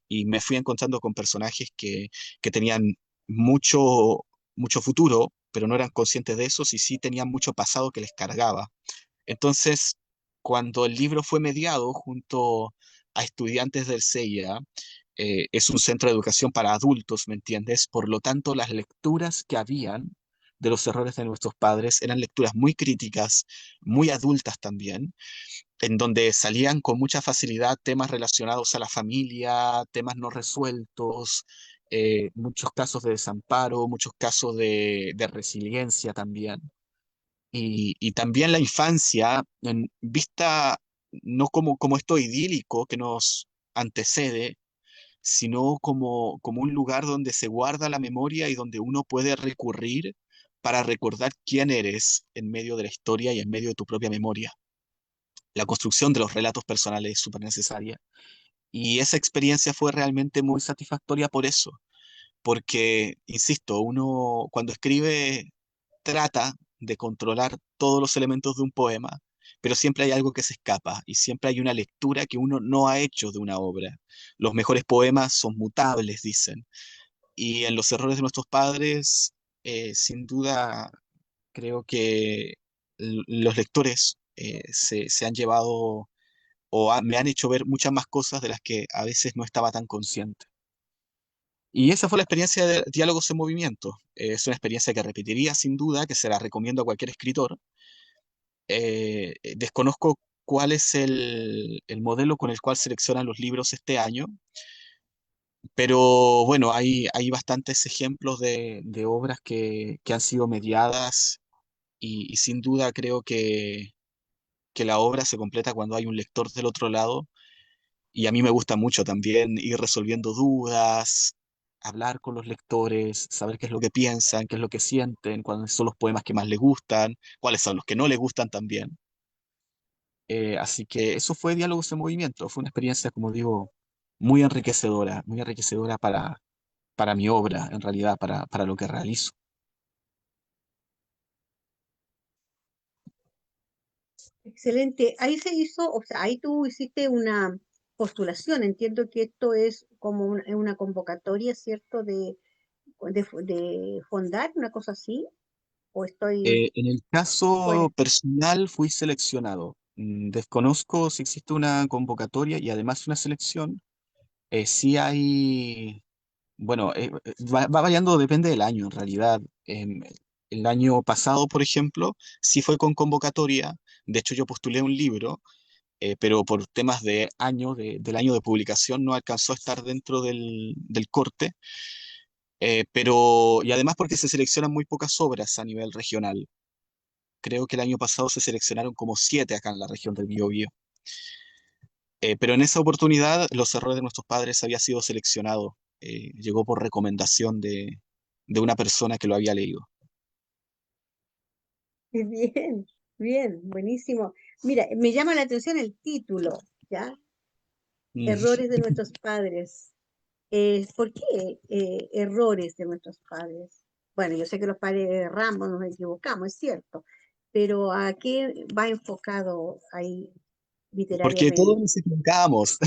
Speaker 2: Y me fui encontrando con personajes que tenían mucho futuro, pero no eran conscientes de eso, y sí tenían mucho pasado que les cargaba. Entonces, cuando el libro fue mediado junto a estudiantes del CIA, es un centro de educación para adultos, ¿me entiendes? Por lo tanto, las lecturas que habían de los errores de nuestros padres eran lecturas muy críticas, muy adultas también, en donde salían con mucha facilidad temas relacionados a la familia, temas no resueltos, muchos casos de desamparo, muchos casos de resiliencia también y también la infancia, vista no como esto idílico que nos antecede, sino como un lugar donde se guarda la memoria y donde uno puede recurrir para recordar quién eres en medio de la historia y en medio de tu propia memoria. La construcción de los relatos personales es súper necesaria. Y esa experiencia fue realmente muy satisfactoria por eso, porque, insisto, uno cuando escribe trata de controlar todos los elementos de un poema, pero siempre hay algo que se escapa y siempre hay una lectura que uno no ha hecho de una obra. Los mejores poemas son mutables, dicen, y en los errores de nuestros padres, sin duda, creo que los lectores se han llevado me han hecho ver muchas más cosas de las que a veces no estaba tan consciente. Y esa fue la experiencia de Diálogos en Movimiento. Es una experiencia que repetiría sin duda, que se la recomiendo a cualquier escritor. Desconozco cuál es el modelo con el cual seleccionan los libros este año, pero bueno, hay bastantes ejemplos de obras que han sido mediadas y sin duda creo que la obra se completa cuando hay un lector del otro lado. Y a mí me gusta mucho también ir resolviendo dudas, hablar con los lectores, saber qué es lo que piensan, qué es lo que sienten, cuáles son los poemas que más les gustan, cuáles son los que no les gustan también. Así que eso fue Diálogos en Movimiento. Fue una experiencia, como digo, muy enriquecedora para mi obra, en realidad, para lo que realizo.
Speaker 1: Excelente. Ahí se hizo, o sea, ahí tú hiciste una postulación. Entiendo que esto es como una convocatoria, ¿cierto? De fondar, una cosa así. O estoy,
Speaker 2: En el
Speaker 1: bueno,
Speaker 2: caso personal fui seleccionado. Desconozco si existe una convocatoria y además una selección. Sí hay. Bueno, va variando, depende del año en realidad. El año pasado, por ejemplo, sí fue con convocatoria. De hecho, yo postulé un libro, pero por temas de año, del año de publicación, no alcanzó a estar dentro del corte. Y además porque se seleccionan muy pocas obras a nivel regional. Creo que el año pasado se seleccionaron como 7 acá en la región del Biobío. Pero en esa oportunidad, Los errores de nuestros padres había sido seleccionado. Llegó por recomendación de una persona que lo había leído.
Speaker 1: bien, bien, buenísimo. Mira, me llama la atención el título, ¿ya?
Speaker 2: Mm.
Speaker 1: Errores de nuestros padres. ¿Por qué errores de nuestros padres? Bueno, yo sé que los padres erramos, nos equivocamos, es cierto, pero ¿a qué va enfocado ahí
Speaker 2: Porque todos
Speaker 1: literariamente?
Speaker 2: nos equivocamos.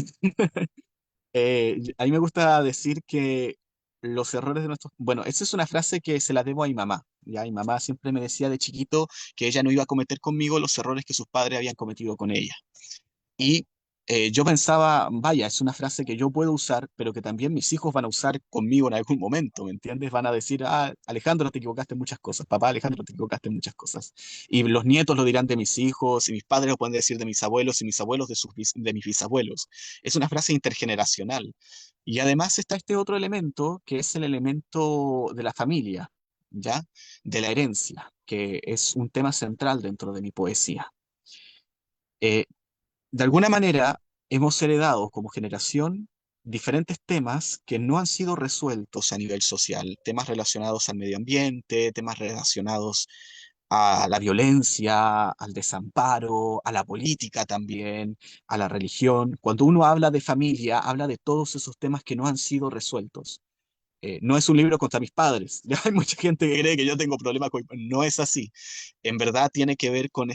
Speaker 2: A mí me gusta decir que los errores de nuestros... Bueno, esa es una frase que se la debo a mi mamá. Ya, mi mamá siempre me decía de chiquito que ella no iba a cometer conmigo los errores que sus padres habían cometido con ella. Y yo pensaba, vaya, es una frase que yo puedo usar, pero que también mis hijos van a usar conmigo en algún momento, ¿me entiendes? Van a decir, ah, Alejandro, te equivocaste en muchas cosas, papá, Alejandro, te equivocaste en muchas cosas. Y los nietos lo dirán de mis hijos, y mis padres lo pueden decir de mis abuelos, y mis abuelos de mis bisabuelos. Es una frase intergeneracional. Y además está este otro elemento, que es el elemento de la familia, ¿ya? De la herencia, que es un tema central dentro de mi poesía. Eh, de alguna manera, hemos heredado como generación diferentes temas que no han sido resueltos a nivel social, temas relacionados al medio ambiente, temas relacionados a la violencia, al desamparo, a la política también, a la religión. Cuando uno habla de familia, habla de todos esos temas que no han sido resueltos. No es un libro contra mis padres. Ya hay mucha gente que cree que yo tengo problemas con... No es así. En verdad tiene que ver con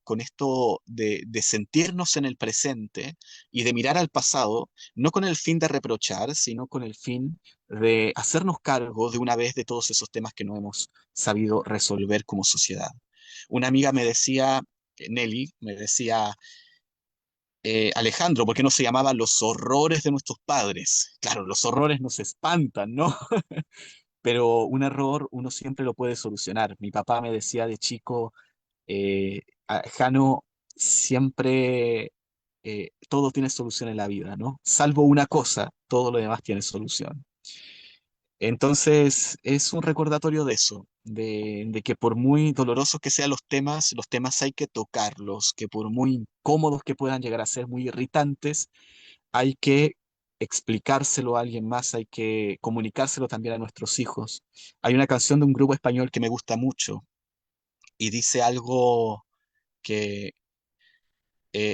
Speaker 2: con esto de sentirnos en el presente y de mirar al pasado, no con el fin de reprochar, sino con el fin de hacernos cargo de una vez de todos esos temas que no hemos sabido resolver como sociedad. Una amiga me decía, Nelly, me decía, Alejandro, ¿por qué no se llamaba Los horrores de nuestros padres? Claro, los horrores nos espantan, ¿no? Pero un error uno siempre lo puede solucionar. Mi papá me decía de chico, Jano, siempre todo tiene solución en la vida, ¿no? Salvo una cosa, todo lo demás tiene solución. Entonces, es un recordatorio de eso, de que por muy dolorosos que sean los temas hay que tocarlos, que por muy incómodos que puedan llegar a ser, muy irritantes, hay que explicárselo a alguien más, hay que comunicárselo también a nuestros hijos. Hay una canción de un grupo español que me gusta mucho y dice algo que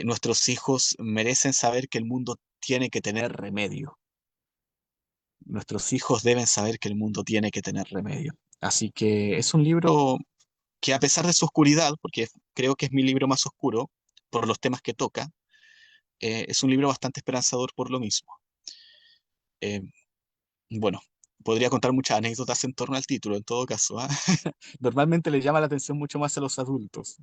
Speaker 2: nuestros hijos merecen saber que el mundo tiene que tener remedio. Nuestros hijos deben saber que el mundo tiene que tener remedio. Así que es un libro que a pesar de su oscuridad, porque creo que es mi libro más oscuro por los temas que toca, es un libro bastante esperanzador por lo mismo. Eh, bueno, podría contar muchas anécdotas en torno al título, en todo caso, ¿ah? Normalmente le llama la atención mucho más a los adultos,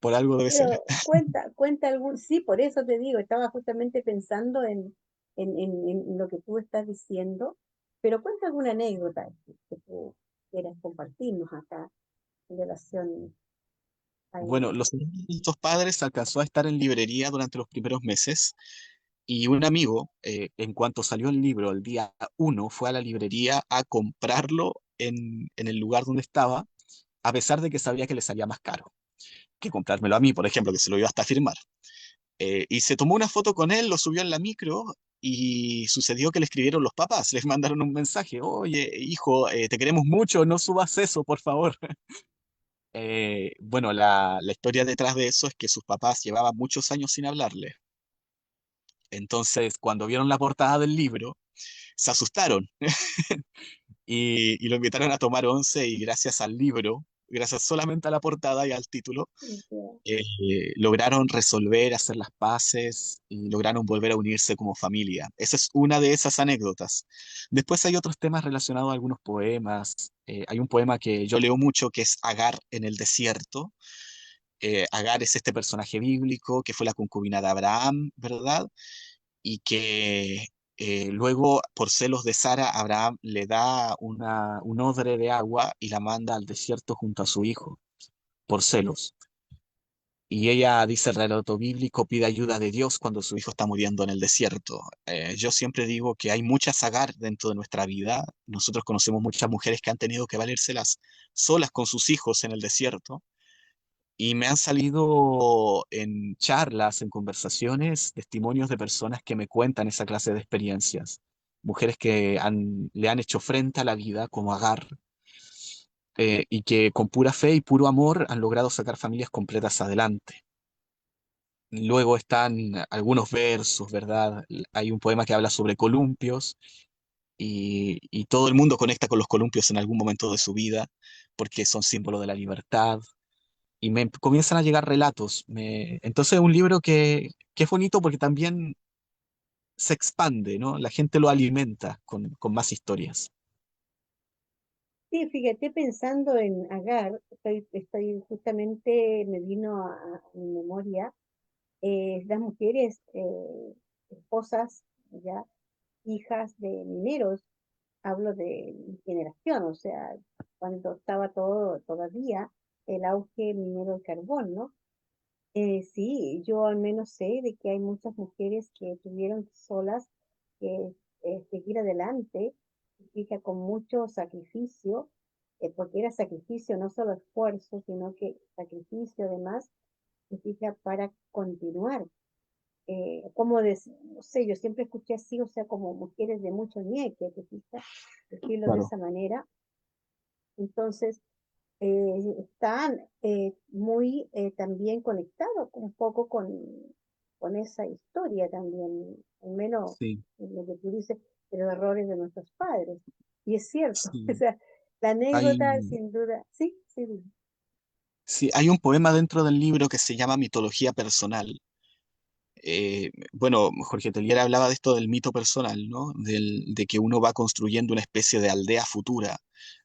Speaker 2: por algo debe ser.
Speaker 1: Pero cuenta algún, sí, por eso te digo, estaba justamente pensando en lo que tú estás diciendo, pero cuenta alguna anécdota que tú quieras compartirnos acá en relación al
Speaker 2: Bueno,
Speaker 1: libro.
Speaker 2: Los Adultos Padres alcanzó a estar en librería durante los primeros meses y un amigo, en cuanto salió el libro el día 1, fue a la librería a comprarlo en el lugar donde estaba, a pesar de que sabía que le salía más caro que comprármelo a mí, por ejemplo, que se lo iba hasta a firmar. Y se tomó una foto con él, lo subió en la micro y sucedió que le escribieron los papás, les mandaron un mensaje, oye, hijo, te queremos mucho, no subas eso, por favor. Bueno, la historia detrás de eso es que sus papás llevaban muchos años sin hablarle. Entonces, cuando vieron la portada del libro, se asustaron y lo invitaron a tomar once y gracias al libro, gracias solamente a la portada y al título,
Speaker 1: Ya.
Speaker 2: eh, lograron resolver, hacer las paces y lograron volver a unirse como familia. Esa es una de esas anécdotas. Después hay otros temas relacionados a algunos poemas. Hay un poema que yo leo mucho que es Agar en el desierto. Agar es este personaje bíblico que fue la concubina de Abraham, ¿verdad? Y que luego, por celos de Sara, Abraham le da un odre de agua y la manda al desierto junto a su hijo, por celos. Y ella dice el relato bíblico, pide ayuda de Dios cuando su hijo está muriendo en el desierto. Yo siempre digo que hay muchas Agar dentro de nuestra vida. Nosotros conocemos muchas mujeres que han tenido que valérselas solas con sus hijos en el desierto. Y me han salido en charlas, en conversaciones, testimonios de personas que me cuentan esa clase de experiencias. Mujeres que le han hecho frente a la vida como Agar, y que con pura fe y puro amor han logrado sacar familias completas adelante. Luego están algunos versos, ¿verdad? Hay un poema que habla sobre columpios y todo el mundo conecta con los columpios en algún momento de su vida porque son símbolo de la libertad y me comienzan a llegar relatos. Entonces es un libro que es bonito porque también se expande, ¿no? La gente lo alimenta con más historias.
Speaker 1: Sí, fíjate, pensando en Agar, estoy justamente, me vino a mi memoria, las mujeres, esposas, ya, hijas de mineros, hablo de mi generación, o sea, cuando estaba todo todavía el auge minero del carbón, ¿no? Sí, yo al menos sé de que hay muchas mujeres que tuvieron solas que seguir adelante, fija, con mucho sacrificio, porque era sacrificio, no solo esfuerzo, sino que sacrificio además, fija, para continuar. No sé, yo siempre escuché así, o sea, como mujeres de mucho nieque, te fijas, decirlo de
Speaker 2: Claro.
Speaker 1: esa manera. Entonces, están muy también conectados un poco con esa historia también, al menos
Speaker 2: Sí,
Speaker 1: lo que tú dices de los errores de nuestros padres. Y es cierto, o
Speaker 2: sí.
Speaker 1: sea, la anécdota
Speaker 2: Hay,
Speaker 1: sin duda, sí, sí,
Speaker 2: sí, hay un poema dentro del libro que se llama Mitología Personal. Bueno, Jorge Telier hablaba de esto del mito personal, ¿no? De que uno va construyendo una especie de aldea futura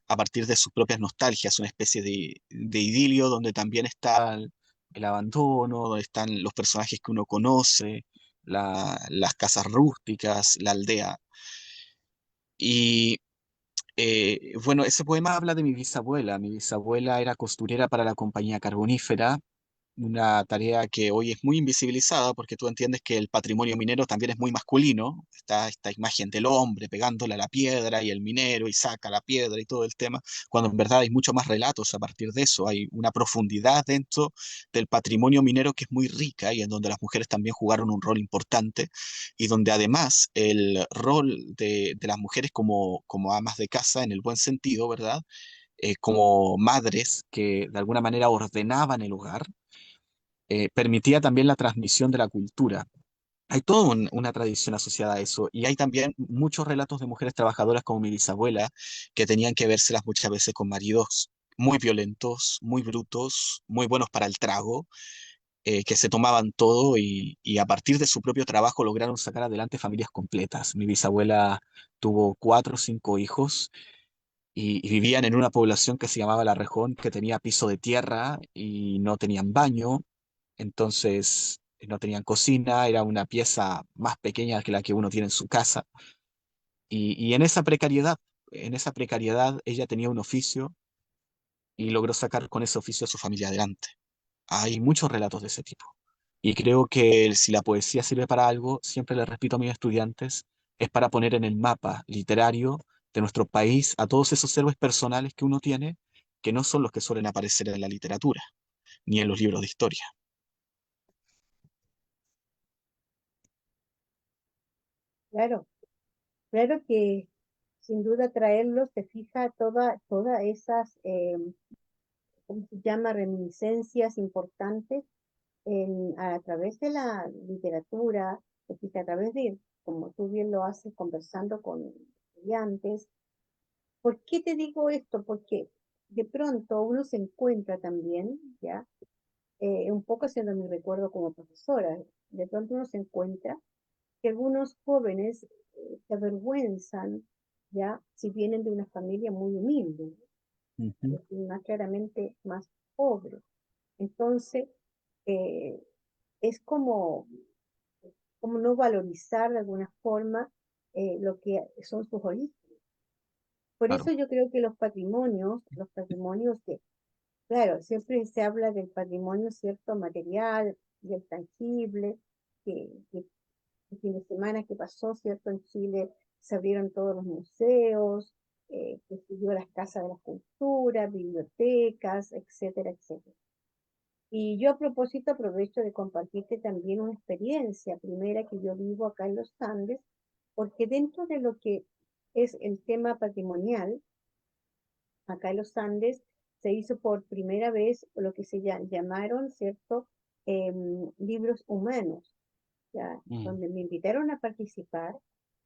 Speaker 2: a partir de sus propias nostalgias, una especie de idilio donde también está el abandono, donde están los personajes que uno conoce, las casas rústicas, la aldea. Y bueno, ese poema habla de mi bisabuela. Mi bisabuela era costurera para la compañía carbonífera una tarea que hoy es muy invisibilizada porque tú entiendes que el patrimonio minero también es muy masculino. Está esta imagen del hombre pegándole a la piedra y el minero y saca la piedra y todo el tema, cuando en verdad hay mucho más relatos a partir de eso. Hay una profundidad dentro del patrimonio minero que es muy rica y en donde las mujeres también jugaron un rol importante y donde además el rol de las mujeres como amas de casa en el buen sentido, ¿verdad? Como madres que de alguna manera ordenaban el hogar, permitía también la transmisión de la cultura. Hay toda una tradición asociada a eso y hay también muchos relatos de mujeres trabajadoras como mi bisabuela que tenían que vérselas muchas veces con maridos muy violentos, muy brutos, muy buenos para el trago, que se tomaban todo y a partir de su propio trabajo lograron sacar adelante familias completas. Mi bisabuela tuvo 4 o 5 hijos y vivían en una población que se llamaba La Rejón, que tenía piso de tierra y no tenían baño, entonces no tenían cocina, era una pieza más pequeña que la que uno tiene en su casa. Y en esa precariedad, ella tenía un oficio y logró sacar con ese oficio a su familia adelante. Hay muchos relatos de ese tipo. Y creo que si la poesía sirve para algo, siempre le repito a mis estudiantes, es para poner en el mapa literario de nuestro país a todos esos héroes personales que uno tiene, que no son los que suelen aparecer en la literatura, ni en los libros de historia.
Speaker 1: Claro, claro que sin duda traerlos te fija todas esas, ¿cómo se llama? Reminiscencias importantes a través de la literatura, te fija a través de, como tú bien lo haces, conversando con estudiantes. ¿Por qué te digo esto? Porque de pronto uno se encuentra también, ¿ya? Un poco haciendo mi recuerdo como profesora, de pronto uno se encuentra que algunos jóvenes se avergüenzan, ¿ya? Si vienen de una familia muy humilde,
Speaker 2: Ujú.
Speaker 1: más claramente más pobre. Entonces, eh, es como no valorizar de alguna forma lo que son sus orígenes. Por
Speaker 2: Claro,
Speaker 1: eso yo creo que los patrimonios que, claro, siempre se habla del patrimonio, cierto, material y el tangible, que el fin de semana que pasó, ¿cierto? En Chile se abrieron todos los museos, que se dio las casas de la cultura, bibliotecas, etcétera, etcétera. Y yo a propósito aprovecho de compartirte también una experiencia primera que yo vivo acá en los Andes, porque dentro de lo que es el tema patrimonial, acá en los Andes se hizo por primera vez lo que se llamaron, ¿cierto? Libros humanos, ya,
Speaker 2: mm,
Speaker 1: donde me invitaron a participar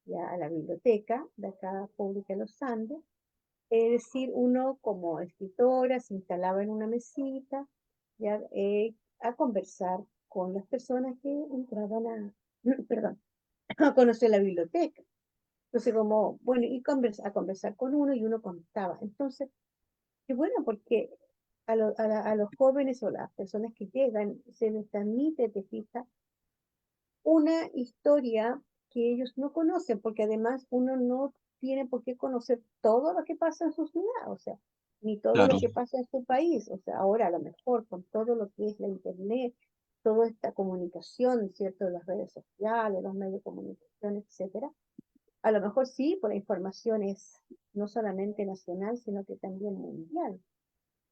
Speaker 1: ya a la biblioteca de acá pública de los Andes. Es decir, uno como escritora se instalaba en una mesita ya, a conversar con las personas que entraban perdón, a conocer la biblioteca. Entonces, como, bueno, a conversar con uno y uno contaba. Entonces, qué bueno, porque a los jóvenes o las personas que llegan se les transmite, te fijas, una historia que ellos no conocen, porque además uno no tiene por qué conocer todo lo que pasa en su ciudad, o sea, ni todo lo
Speaker 2: claro,
Speaker 1: que pasa en su país, o sea, ahora a lo mejor con todo lo que es la internet, toda esta comunicación, ¿cierto? De las redes sociales, los medios de comunicación, etcétera, a lo mejor sí, por la información es no solamente nacional, sino que también mundial.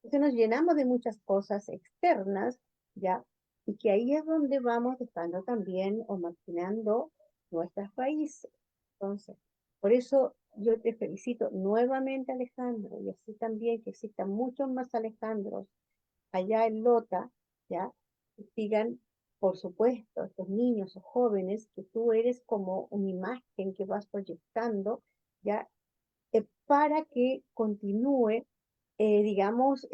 Speaker 1: Entonces nos llenamos de muchas cosas externas, ¿ya? Y que ahí es donde vamos dejando también o marginando nuestras raíces. Entonces, por eso yo te felicito nuevamente, Alejandro, y así también que existan muchos más Alejandros allá en Lota, ¿ya? Que sigan, por supuesto, estos niños o jóvenes que tú eres como una imagen que vas proyectando, ¿ya? Para que continúe, digamos,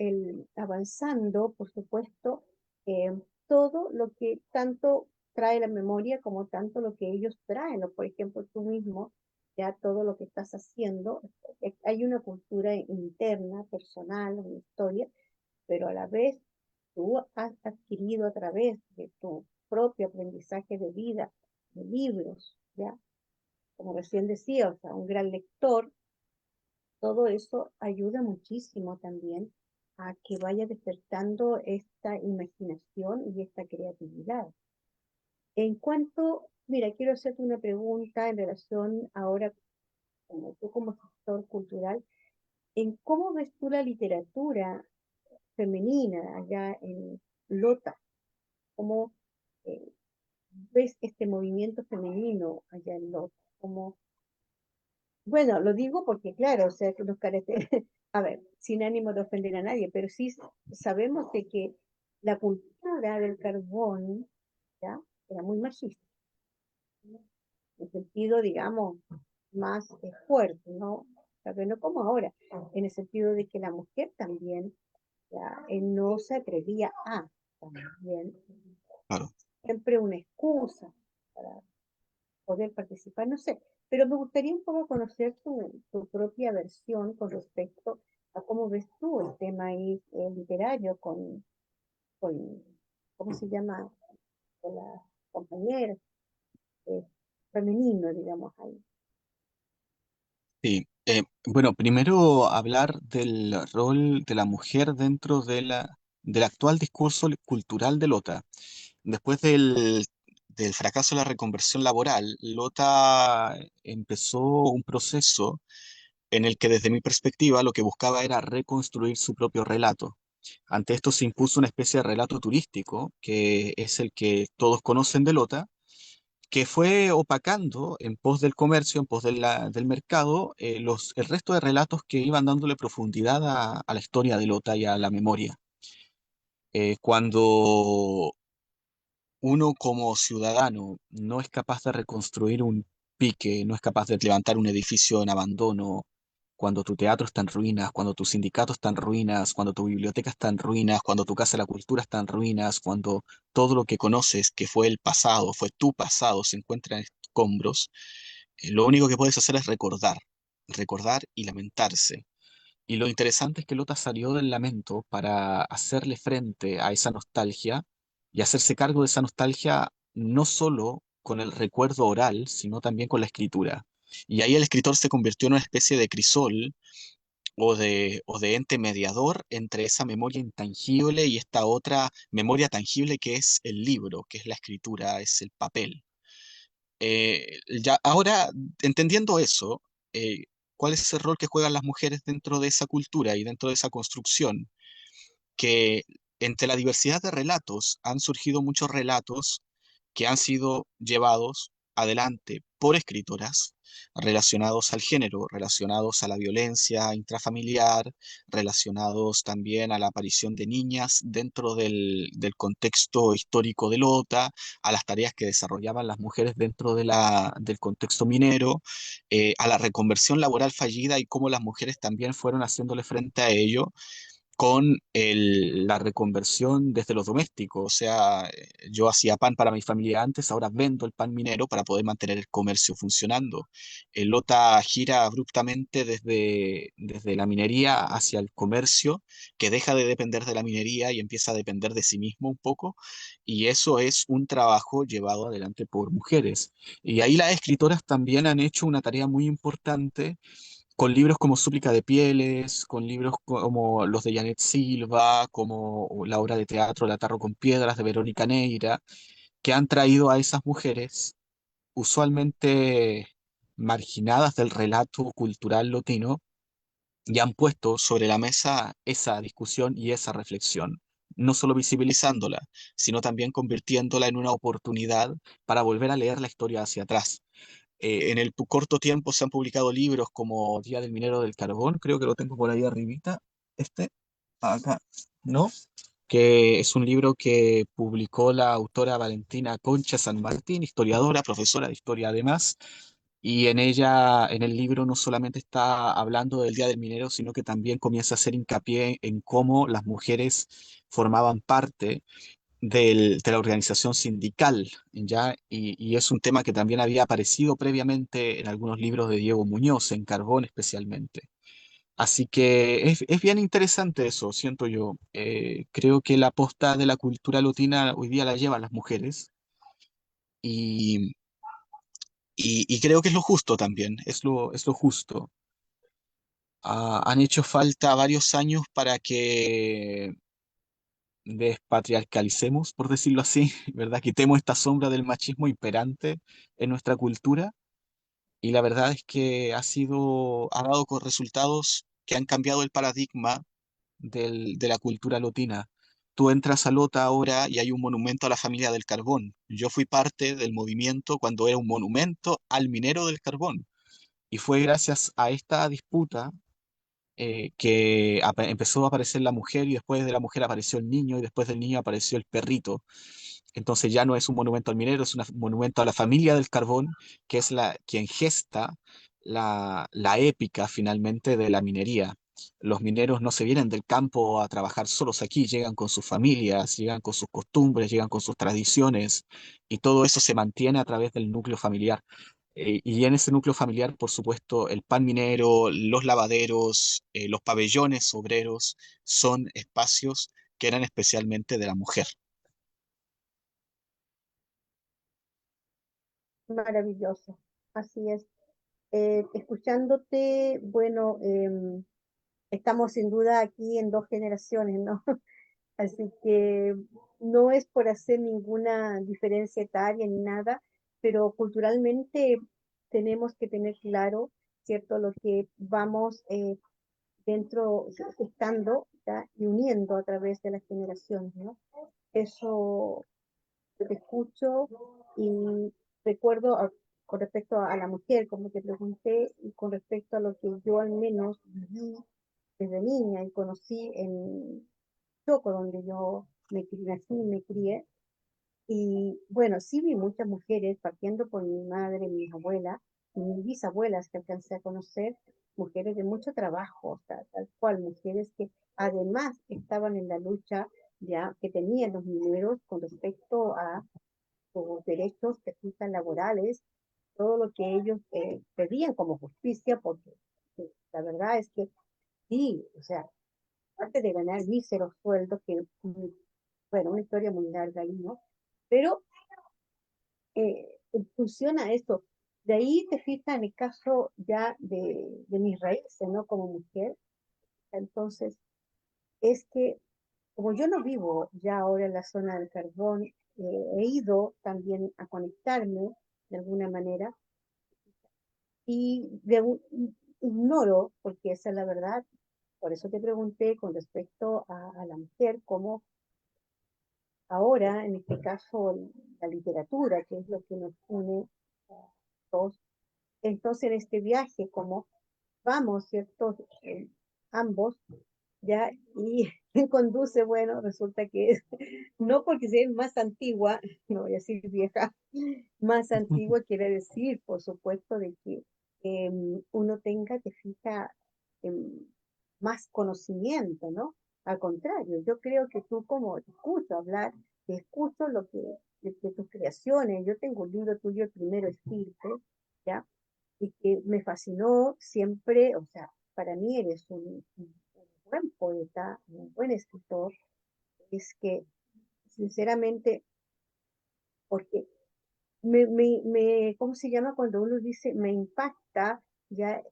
Speaker 1: avanzando, por supuesto, eh, todo lo que tanto trae la memoria como tanto lo que ellos traen, o por ejemplo tú mismo, ya todo lo que estás haciendo, hay una cultura interna, personal, una historia, pero a la vez tú has adquirido a través de tu propio aprendizaje de vida, de libros, ya, como recién decía, o sea, un gran lector, todo eso ayuda muchísimo también a que vaya despertando esta imaginación y esta creatividad. En cuanto, mira, quiero hacerte una pregunta en relación ahora, como tú como sector cultural, en cómo ves tú la literatura femenina allá en Lota, cómo eh, ves este movimiento femenino allá en Lota, cómo, bueno, lo digo porque claro, o sea, que los caracteres, a ver, sin ánimo de ofender a nadie, pero sí sabemos de que la cultura del carbón, ¿ya? Era muy machista, ¿no? En sentido, digamos, más fuerte, ¿no? Tal vez no como ahora, en el sentido de que la mujer también ya, no se atrevía a, también,
Speaker 2: Claro.
Speaker 1: siempre una excusa para poder participar, no sé, pero me gustaría un poco conocer tu propia versión con respecto a cómo ves tú el tema ahí, literario con, ¿cómo se llama? Con las compañeras, eh, femenino, digamos, ahí.
Speaker 2: Sí. Bueno, primero hablar del rol de la mujer dentro del actual discurso cultural de Lota. Después del fracaso de la reconversión laboral, Lota empezó un proceso en el que desde mi perspectiva lo que buscaba era reconstruir su propio relato. Ante esto se impuso una especie de relato turístico, que es el que todos conocen de Lota, que fue opacando en pos del comercio, en pos del mercado, el resto de relatos que iban dándole profundidad a la historia de Lota y a la memoria. Cuando uno como ciudadano no es capaz de reconstruir un pique, no es capaz de levantar un edificio en abandono, cuando tu teatro está en ruinas, cuando tu sindicato está en ruinas, cuando tu biblioteca está en ruinas, cuando tu casa de la cultura está en ruinas, cuando todo lo que conoces, que fue el pasado, fue tu pasado, se encuentra en escombros, lo único que puedes hacer es recordar, recordar y lamentarse. Y lo interesante es que Lota salió del lamento para hacerle frente a esa nostalgia y hacerse cargo de esa nostalgia no solo con el recuerdo oral, sino también con la escritura. Y ahí el escritor se convirtió en una especie de crisol o de ente mediador entre esa memoria intangible y esta otra memoria tangible que es el libro, que es la escritura, es el papel. Ya ahora, entendiendo eso, ¿cuál es ese rol que juegan las mujeres dentro de esa cultura y dentro de esa construcción? Que entre la diversidad de relatos han surgido muchos relatos que han sido llevados adelante por escritoras relacionados al género, relacionados a la violencia intrafamiliar, relacionados también a la aparición de niñas dentro del contexto histórico de Lota, a las tareas que desarrollaban las mujeres dentro del contexto minero, a la reconversión laboral fallida y cómo las mujeres también fueron haciéndole frente a ello con la reconversión desde los domésticos. O sea, yo hacía pan para mi familia antes, ahora vendo el pan minero para poder mantener el comercio funcionando. El Lota gira abruptamente desde la minería hacia el comercio, que deja de depender de la minería y empieza a depender de sí mismo un poco. Y eso es un trabajo llevado adelante por mujeres. Y ahí las escritoras también han hecho una tarea muy importante con libros como Súplica de Pieles, con libros como los de Janet Silva, como la obra de teatro La Tarro con Piedras de Verónica Neira, que han traído a esas mujeres, usualmente marginadas del relato cultural latino, y han puesto sobre la mesa esa discusión y esa reflexión, no solo visibilizándola, sino también convirtiéndola en una oportunidad para volver a leer la historia hacia atrás. En el corto tiempo se han publicado libros como Día del Minero del Carbón, creo que lo tengo por ahí arribita, este, acá, ¿no? Que es un libro que publicó la autora Valentina Concha San Martín, historiadora, profesora de historia además, y en el libro no solamente está hablando del Día del Minero, sino que también comienza a hacer hincapié en cómo las mujeres formaban parte de la organización sindical, ¿ya? Y es un tema que también había aparecido previamente en algunos libros de Diego Muñoz, en Carbón especialmente. Así que es bien interesante eso, siento yo. Creo que la posta de la cultura latina hoy día la llevan las mujeres y, y creo que es lo justo también, es lo justo. Han hecho falta varios años para que despatriarcalicemos, por decirlo así, ¿verdad? Quitemos esta sombra del machismo imperante en nuestra cultura. Y la verdad es que ha dado con resultados que han cambiado el paradigma de la cultura lotina. Tú entras a Lota ahora y hay un monumento a la familia del carbón. Yo fui parte del movimiento cuando era un monumento al minero del carbón. Y fue gracias a esta disputa que empezó a aparecer la mujer y después de la mujer apareció el niño y después del niño apareció el perrito. Entonces ya no es un monumento al minero, es un monumento a la familia del carbón, que es quien gesta la épica finalmente de la minería. Los mineros no se vienen del campo a trabajar solos aquí, llegan con sus familias, llegan con sus costumbres, llegan con sus tradiciones, y todo eso se mantiene a través del núcleo familiar. Y en ese núcleo familiar, por supuesto, el pan minero, los lavaderos, los pabellones obreros son espacios que eran especialmente de la mujer.
Speaker 1: Maravilloso, así es. Escuchándote, bueno, estamos sin duda aquí en dos generaciones, ¿no? Así que no es por hacer ninguna diferencia etaria ni nada, pero culturalmente tenemos que tener claro, ¿cierto? Lo que vamos dentro, estando, ¿ya? Y uniendo a través de las generaciones, ¿no? Eso te escucho y recuerdo con respecto a la mujer, como te pregunté, y con respecto a lo que yo al menos viví desde niña y conocí en Choco, donde yo nací y me crié. Y bueno, sí vi muchas mujeres, partiendo por mi madre, mi abuela y mis bisabuelas que alcancé a conocer, mujeres de mucho trabajo, o sea, tal cual, mujeres que además estaban en la lucha ya que tenían los mineros con respecto a sus derechos que existen laborales, todo lo que ellos pedían como justicia, porque la verdad es que sí, o sea, aparte de ganar míseros sueldos, que bueno, una historia muy larga ahí, ¿no? Pero funciona esto. De ahí te fijas en el caso ya de mis raíces, ¿no? Como mujer. Entonces, es que como yo no vivo ya ahora en la zona del carbón, he ido también a conectarme de alguna manera y ignoro, porque esa es la verdad, por eso te pregunté con respecto a la mujer, cómo ahora, en este caso, la literatura, que es lo que nos une a todos. Entonces, en este viaje, como vamos, ¿cierto? Ambos, ya, y quien conduce, bueno, resulta que es, no porque sea más antigua, no voy a decir vieja, más antigua quiere decir, por supuesto, de que uno tenga que fija más conocimiento, ¿no? Al contrario, yo creo que tú como te escucho hablar, te escucho lo que de tus creaciones, yo tengo un libro tuyo, el primero Estirpe, ¿ya? Y que me fascinó siempre, o sea, para mí eres un buen poeta, un buen escritor, es que sinceramente, porque ¿cómo se llama cuando uno dice me impacta ya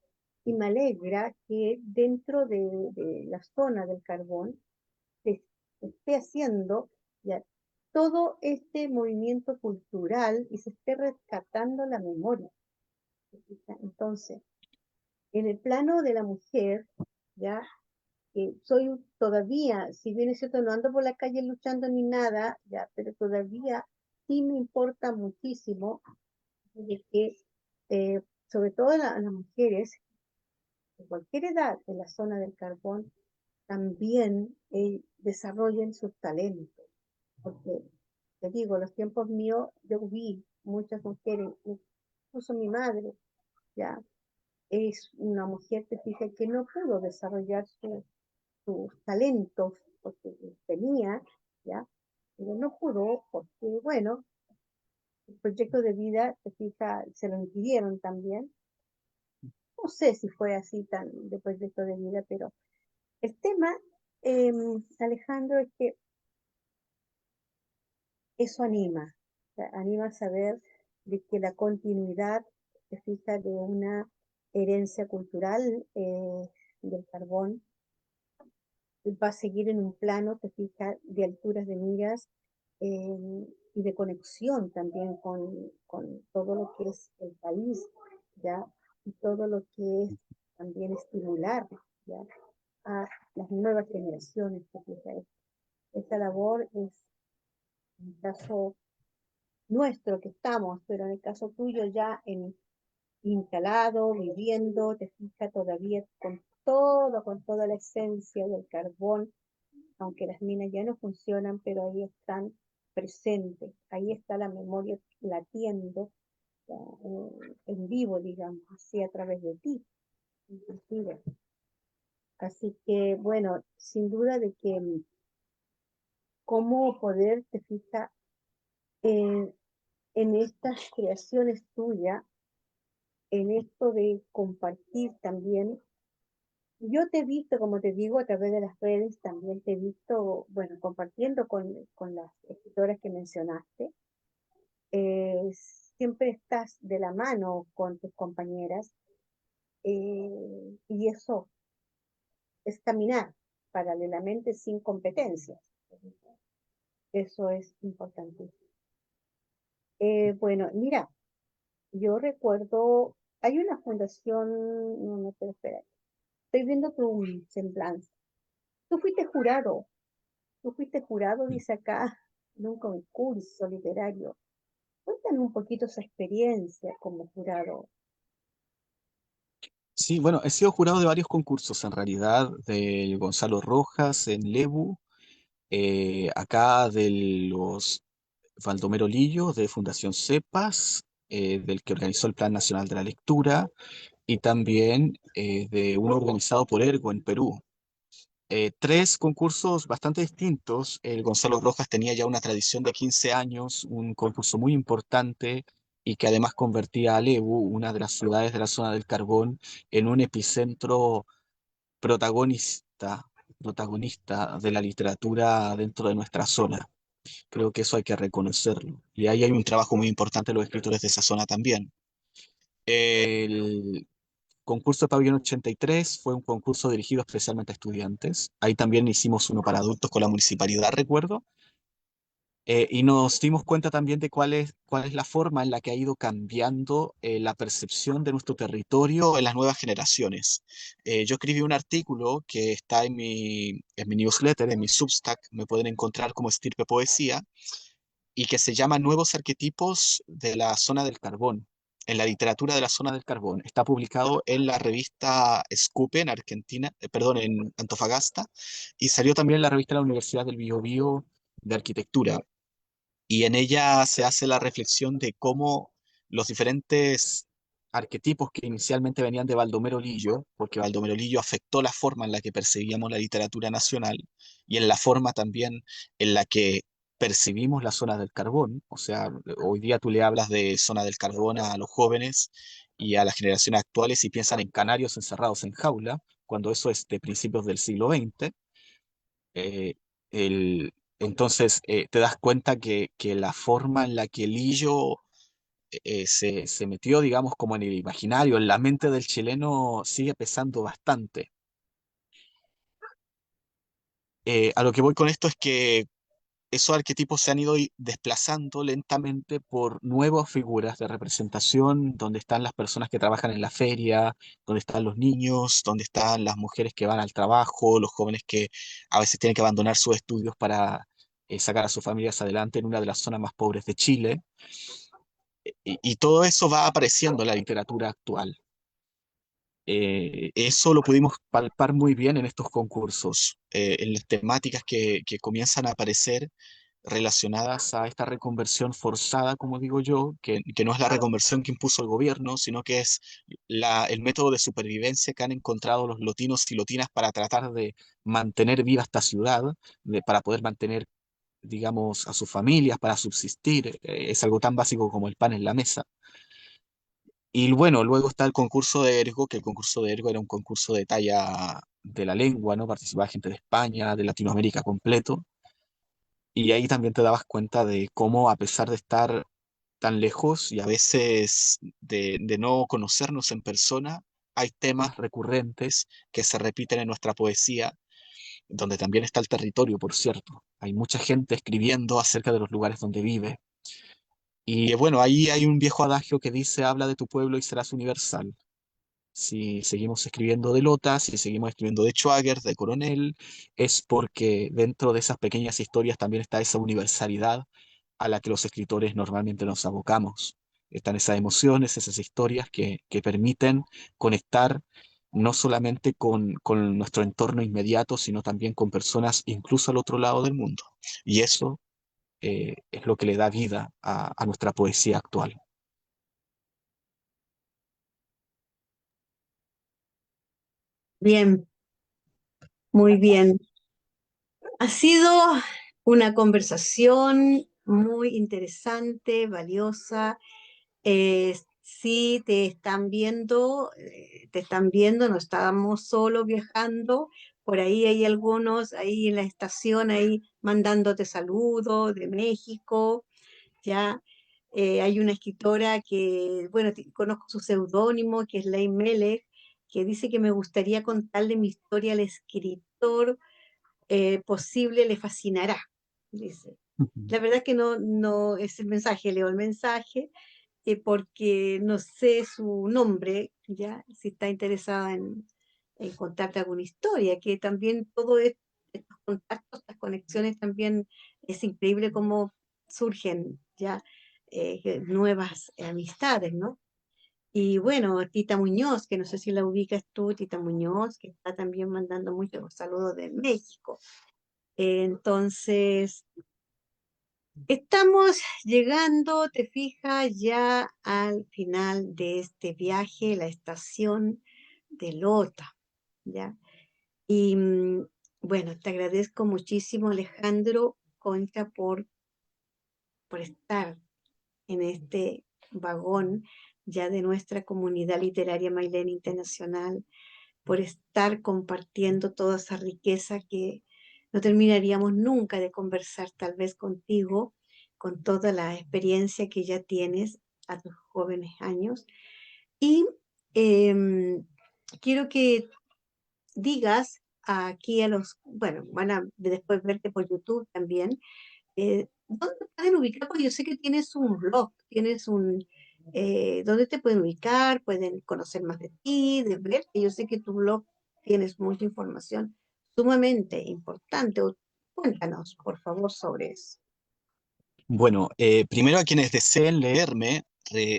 Speaker 1: y me alegra que dentro de la zona del carbón se esté haciendo ya todo este movimiento cultural y se esté rescatando la memoria? Entonces, en el plano de la mujer, ya soy todavía, si bien es cierto, no ando por la calle luchando ni nada, ya, pero todavía sí me importa muchísimo de que, sobre todo las mujeres, de cualquier edad en la zona del carbón, también desarrollen sus talentos. Porque, te digo, los tiempos míos, yo vi muchas mujeres, incluso mi madre, ya, es una mujer, te fija, que no pudo desarrollar sus talentos, porque tenía, ya, pero no pudo, porque, bueno, el proyecto de vida, te fija, se lo impidieron también. No sé si fue así tan de proyecto de vida, pero el tema, Alejandro, es que eso anima, o sea, anima a saber de que la continuidad, se fija, de una herencia cultural del carbón va a seguir en un plano, te fijas, de alturas de miras y de conexión también con todo lo que es el país, ¿ya? Y todo lo que es también estimular, ¿ya? A las nuevas generaciones, te fijas. Esa labor es, en el caso nuestro que estamos, pero en el caso tuyo ya instalado, viviendo, te fijas todavía con toda la esencia del carbón, aunque las minas ya no funcionan, pero ahí están presentes, ahí está la memoria latiendo en vivo, digamos, así a través de ti, inclusive. Así que, bueno, sin duda de que cómo poder, te fijas, en, en estas creaciones tuyas, en esto de compartir también. Yo te he visto, como te digo, a través de las redes, también te he visto, bueno, compartiendo con las escritoras que mencionaste. Eh, Siempre estás de la mano con tus compañeras y eso es caminar paralelamente sin competencias. Eso es importante. Bueno, mira, yo recuerdo, hay una fundación, no, no, pero espera, estoy viendo tu semblanza. Tú fuiste jurado. Tú fuiste jurado, dice acá, en un concurso literario. Cuéntame un poquito esa experiencia como jurado.
Speaker 2: Sí, bueno, he sido jurado de varios concursos, en realidad, del Gonzalo Rojas en Lebu, acá de los Baldomero Lillo de Fundación CEPAS, del que organizó el Plan Nacional de la Lectura, y también de uno organizado por Ergo en Perú. Tres concursos bastante distintos. El Gonzalo Rojas tenía ya una tradición de 15 años, un concurso muy importante y que además convertía a Lebu, una de las ciudades de la zona del carbón, en un epicentro protagonista, protagonista de la literatura dentro de nuestra zona. Creo que eso hay que reconocerlo. Y ahí hay un trabajo muy importante de los escritores de esa zona también. El concurso de Pabellón 83 fue un concurso dirigido especialmente a estudiantes. Ahí también hicimos uno para adultos con la municipalidad, recuerdo. Y nos dimos cuenta también de cuál es la forma en la que ha ido cambiando la percepción de nuestro territorio en las nuevas generaciones. Yo escribí un artículo que está en mi newsletter, en mi Substack, me pueden encontrar como Estirpe Poesía, y que se llama Nuevos arquetipos de la zona del carbón, en la literatura de la zona del carbón. Está publicado en la revista Scupe en Argentina, perdón, en Antofagasta, y salió también en la revista de la Universidad del Biobío de Arquitectura. Y en ella se hace la reflexión de cómo los diferentes arquetipos que inicialmente venían de Baldomero Lillo, porque Baldomero Lillo afectó la forma en la que percibíamos la literatura nacional y en la forma también en la que percibimos la zona del carbón. O sea, hoy día tú le hablas de zona del carbón a los jóvenes y a las generaciones actuales y piensan en canarios encerrados en jaula, cuando eso es de principios del siglo XX. eh, entonces te das cuenta que la forma en la que Lillo se metió, digamos, como en el imaginario, en la mente del chileno, sigue pesando bastante. A lo que voy con esto es que esos arquetipos se han ido desplazando lentamente por nuevas figuras de representación, donde están las personas que trabajan en la feria, donde están los niños, donde están las mujeres que van al trabajo, los jóvenes que a veces tienen que abandonar sus estudios para sacar a sus familias adelante en una de las zonas más pobres de Chile. Y todo eso va apareciendo en la literatura actual. Eso lo pudimos palpar muy bien en estos concursos, en las temáticas que comienzan a aparecer relacionadas a esta reconversión forzada, como digo yo, que no es la reconversión que impuso el gobierno, sino que es el método de supervivencia que han encontrado los lotinos y lotinas para tratar de mantener viva esta ciudad, para poder mantener, digamos, a sus familias, para subsistir. Es algo tan básico como el pan en la mesa. Y bueno, luego está el concurso de Ergo, que el concurso de Ergo era un concurso de talla de la lengua, ¿no? Participaba gente de España, de Latinoamérica completo. Y ahí también te dabas cuenta de cómo, a pesar de estar tan lejos y a veces de no conocernos en persona, hay temas recurrentes que se repiten en nuestra poesía, donde también está el territorio, por cierto. Hay mucha gente escribiendo acerca de los lugares donde vive. Y bueno, ahí hay un viejo adagio que dice, habla de tu pueblo y serás universal. Si seguimos escribiendo de Lota, si seguimos escribiendo de Schwager, de Coronel, es porque dentro de esas pequeñas historias también está esa universalidad a la que los escritores normalmente nos abocamos. Están esas emociones, esas historias que permiten conectar no solamente con nuestro entorno inmediato, sino también con personas incluso al otro lado del mundo. Y eso es lo que le da vida a nuestra poesía actual.
Speaker 1: Bien, muy bien. Ha sido una conversación muy interesante, valiosa. Sí, te están viendo, no estábamos solos viajando. Por ahí hay algunos ahí en la estación, ahí mandándote saludos de México, ya. Hay una escritora que, bueno, conozco su seudónimo, que es Ley Melech, que dice que me gustaría contarle mi historia al escritor posible, le fascinará, dice. La verdad es que no es el mensaje, leo el mensaje, porque no sé su nombre, ya, si está interesada en contarte alguna historia, que también estos contactos, estas conexiones también es increíble cómo surgen ya nuevas amistades, ¿no? Y bueno, Tita Muñoz, que no sé si la ubicas tú, Tita Muñoz, que está también mandando muchos saludos de México. Entonces, estamos llegando, te fijas, ya al final de este viaje, la estación de Lota, ¿ya? Y bueno, te agradezco muchísimo, Alejandro Concha, por estar en este vagón ya de nuestra comunidad literaria Mailén Internacional, por estar compartiendo toda esa riqueza que no terminaríamos nunca de conversar tal vez contigo, con toda la experiencia que ya tienes a tus jóvenes años. Y em, quiero que digas aquí a los, bueno, van a después verte por YouTube también, ¿dónde te pueden ubicar? Porque yo sé que tienes un blog, ¿dónde te pueden ubicar? Pueden conocer más de ti, de verte. Yo sé que tu blog tienes mucha información sumamente importante. Cuéntanos, por favor, sobre eso.
Speaker 2: Bueno, primero a quienes deseen leerme,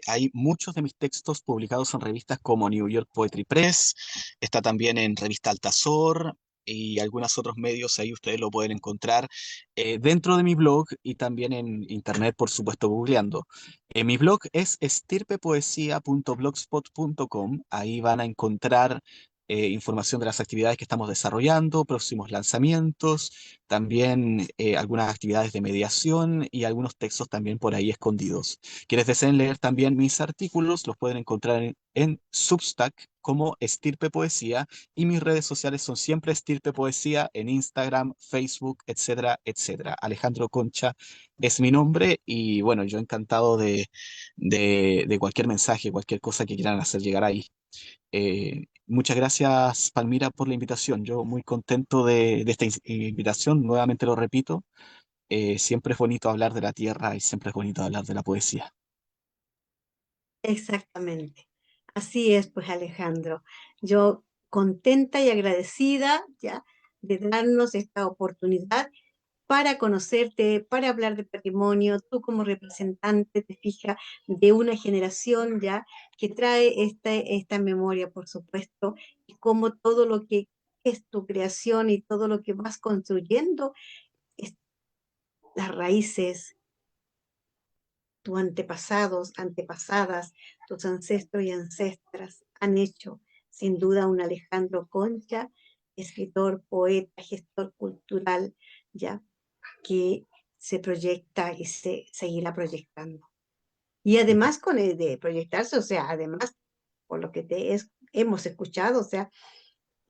Speaker 2: hay muchos de mis textos publicados en revistas como New York Poetry Press, está también en Revista Altazor y algunos otros medios, ahí ustedes lo pueden encontrar dentro de mi blog y también en internet, por supuesto, googleando. Mi blog es estirpepoesia.blogspot.com, ahí van a encontrar información de las actividades que estamos desarrollando, próximos lanzamientos, también algunas actividades de mediación y algunos textos también por ahí escondidos. Quienes deseen leer también mis artículos los pueden encontrar en Substack como Estirpe Poesía y mis redes sociales son siempre Estirpe Poesía en Instagram, Facebook, etcétera, etcétera. Alejandro Concha es mi nombre y bueno, yo encantado de cualquier mensaje, cualquier cosa que quieran hacer llegar ahí. Muchas gracias, Palmira, por la invitación. Yo muy contento de esta invitación. Nuevamente lo repito, siempre es bonito hablar de la tierra y siempre es bonito hablar de la poesía.
Speaker 1: Exactamente. Así es, pues Alejandro. Yo contenta y agradecida ya de darnos esta oportunidad para conocerte, para hablar de patrimonio, tú como representante, te fijas, de una generación ya que trae esta memoria, por supuesto, y como todo lo que es tu creación y todo lo que vas construyendo, es las raíces, tus antepasados, antepasadas, tus ancestros y ancestras han hecho, sin duda, un Alejandro Concha, escritor, poeta, gestor cultural, ya que se proyecta y se seguirá proyectando. Y además con el de proyectarse, o sea, además por lo que hemos escuchado, o sea,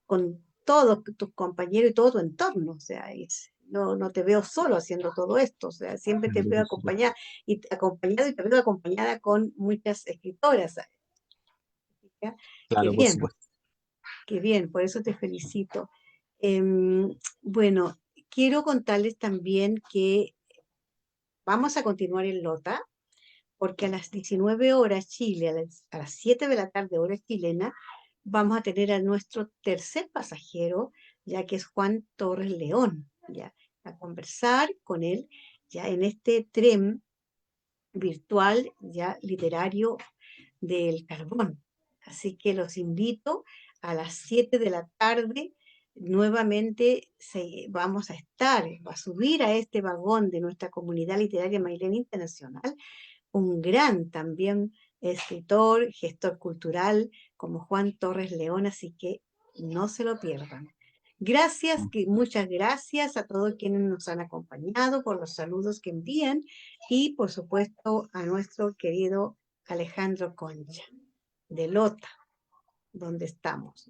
Speaker 1: con todos tus compañeros y todo tu entorno, o sea, no te veo solo haciendo todo esto, o sea, siempre te veo acompañada y te veo acompañada con muchas escritoras, ¿ya? Qué
Speaker 2: Claro, por
Speaker 1: bien,
Speaker 2: supuesto.
Speaker 1: qué bien, por eso te felicito. Bueno, quiero contarles también que vamos a continuar en Lota, porque a las 19 horas Chile, a las 7 de la tarde hora chilena, vamos a tener a nuestro tercer pasajero, ya que es Juan Torres León, ya, a conversar con él, ya en este tren virtual, ya literario del carbón. Así que los invito a las 7 de la tarde. Nuevamente vamos a estar, va a subir a este vagón de nuestra comunidad literaria Mailén Internacional un gran también escritor, gestor cultural como Juan Torres León, así que no se lo pierdan. Gracias, muchas gracias a todos quienes nos han acompañado por los saludos que envían y por supuesto a nuestro querido Alejandro Concha de Lota, donde estamos.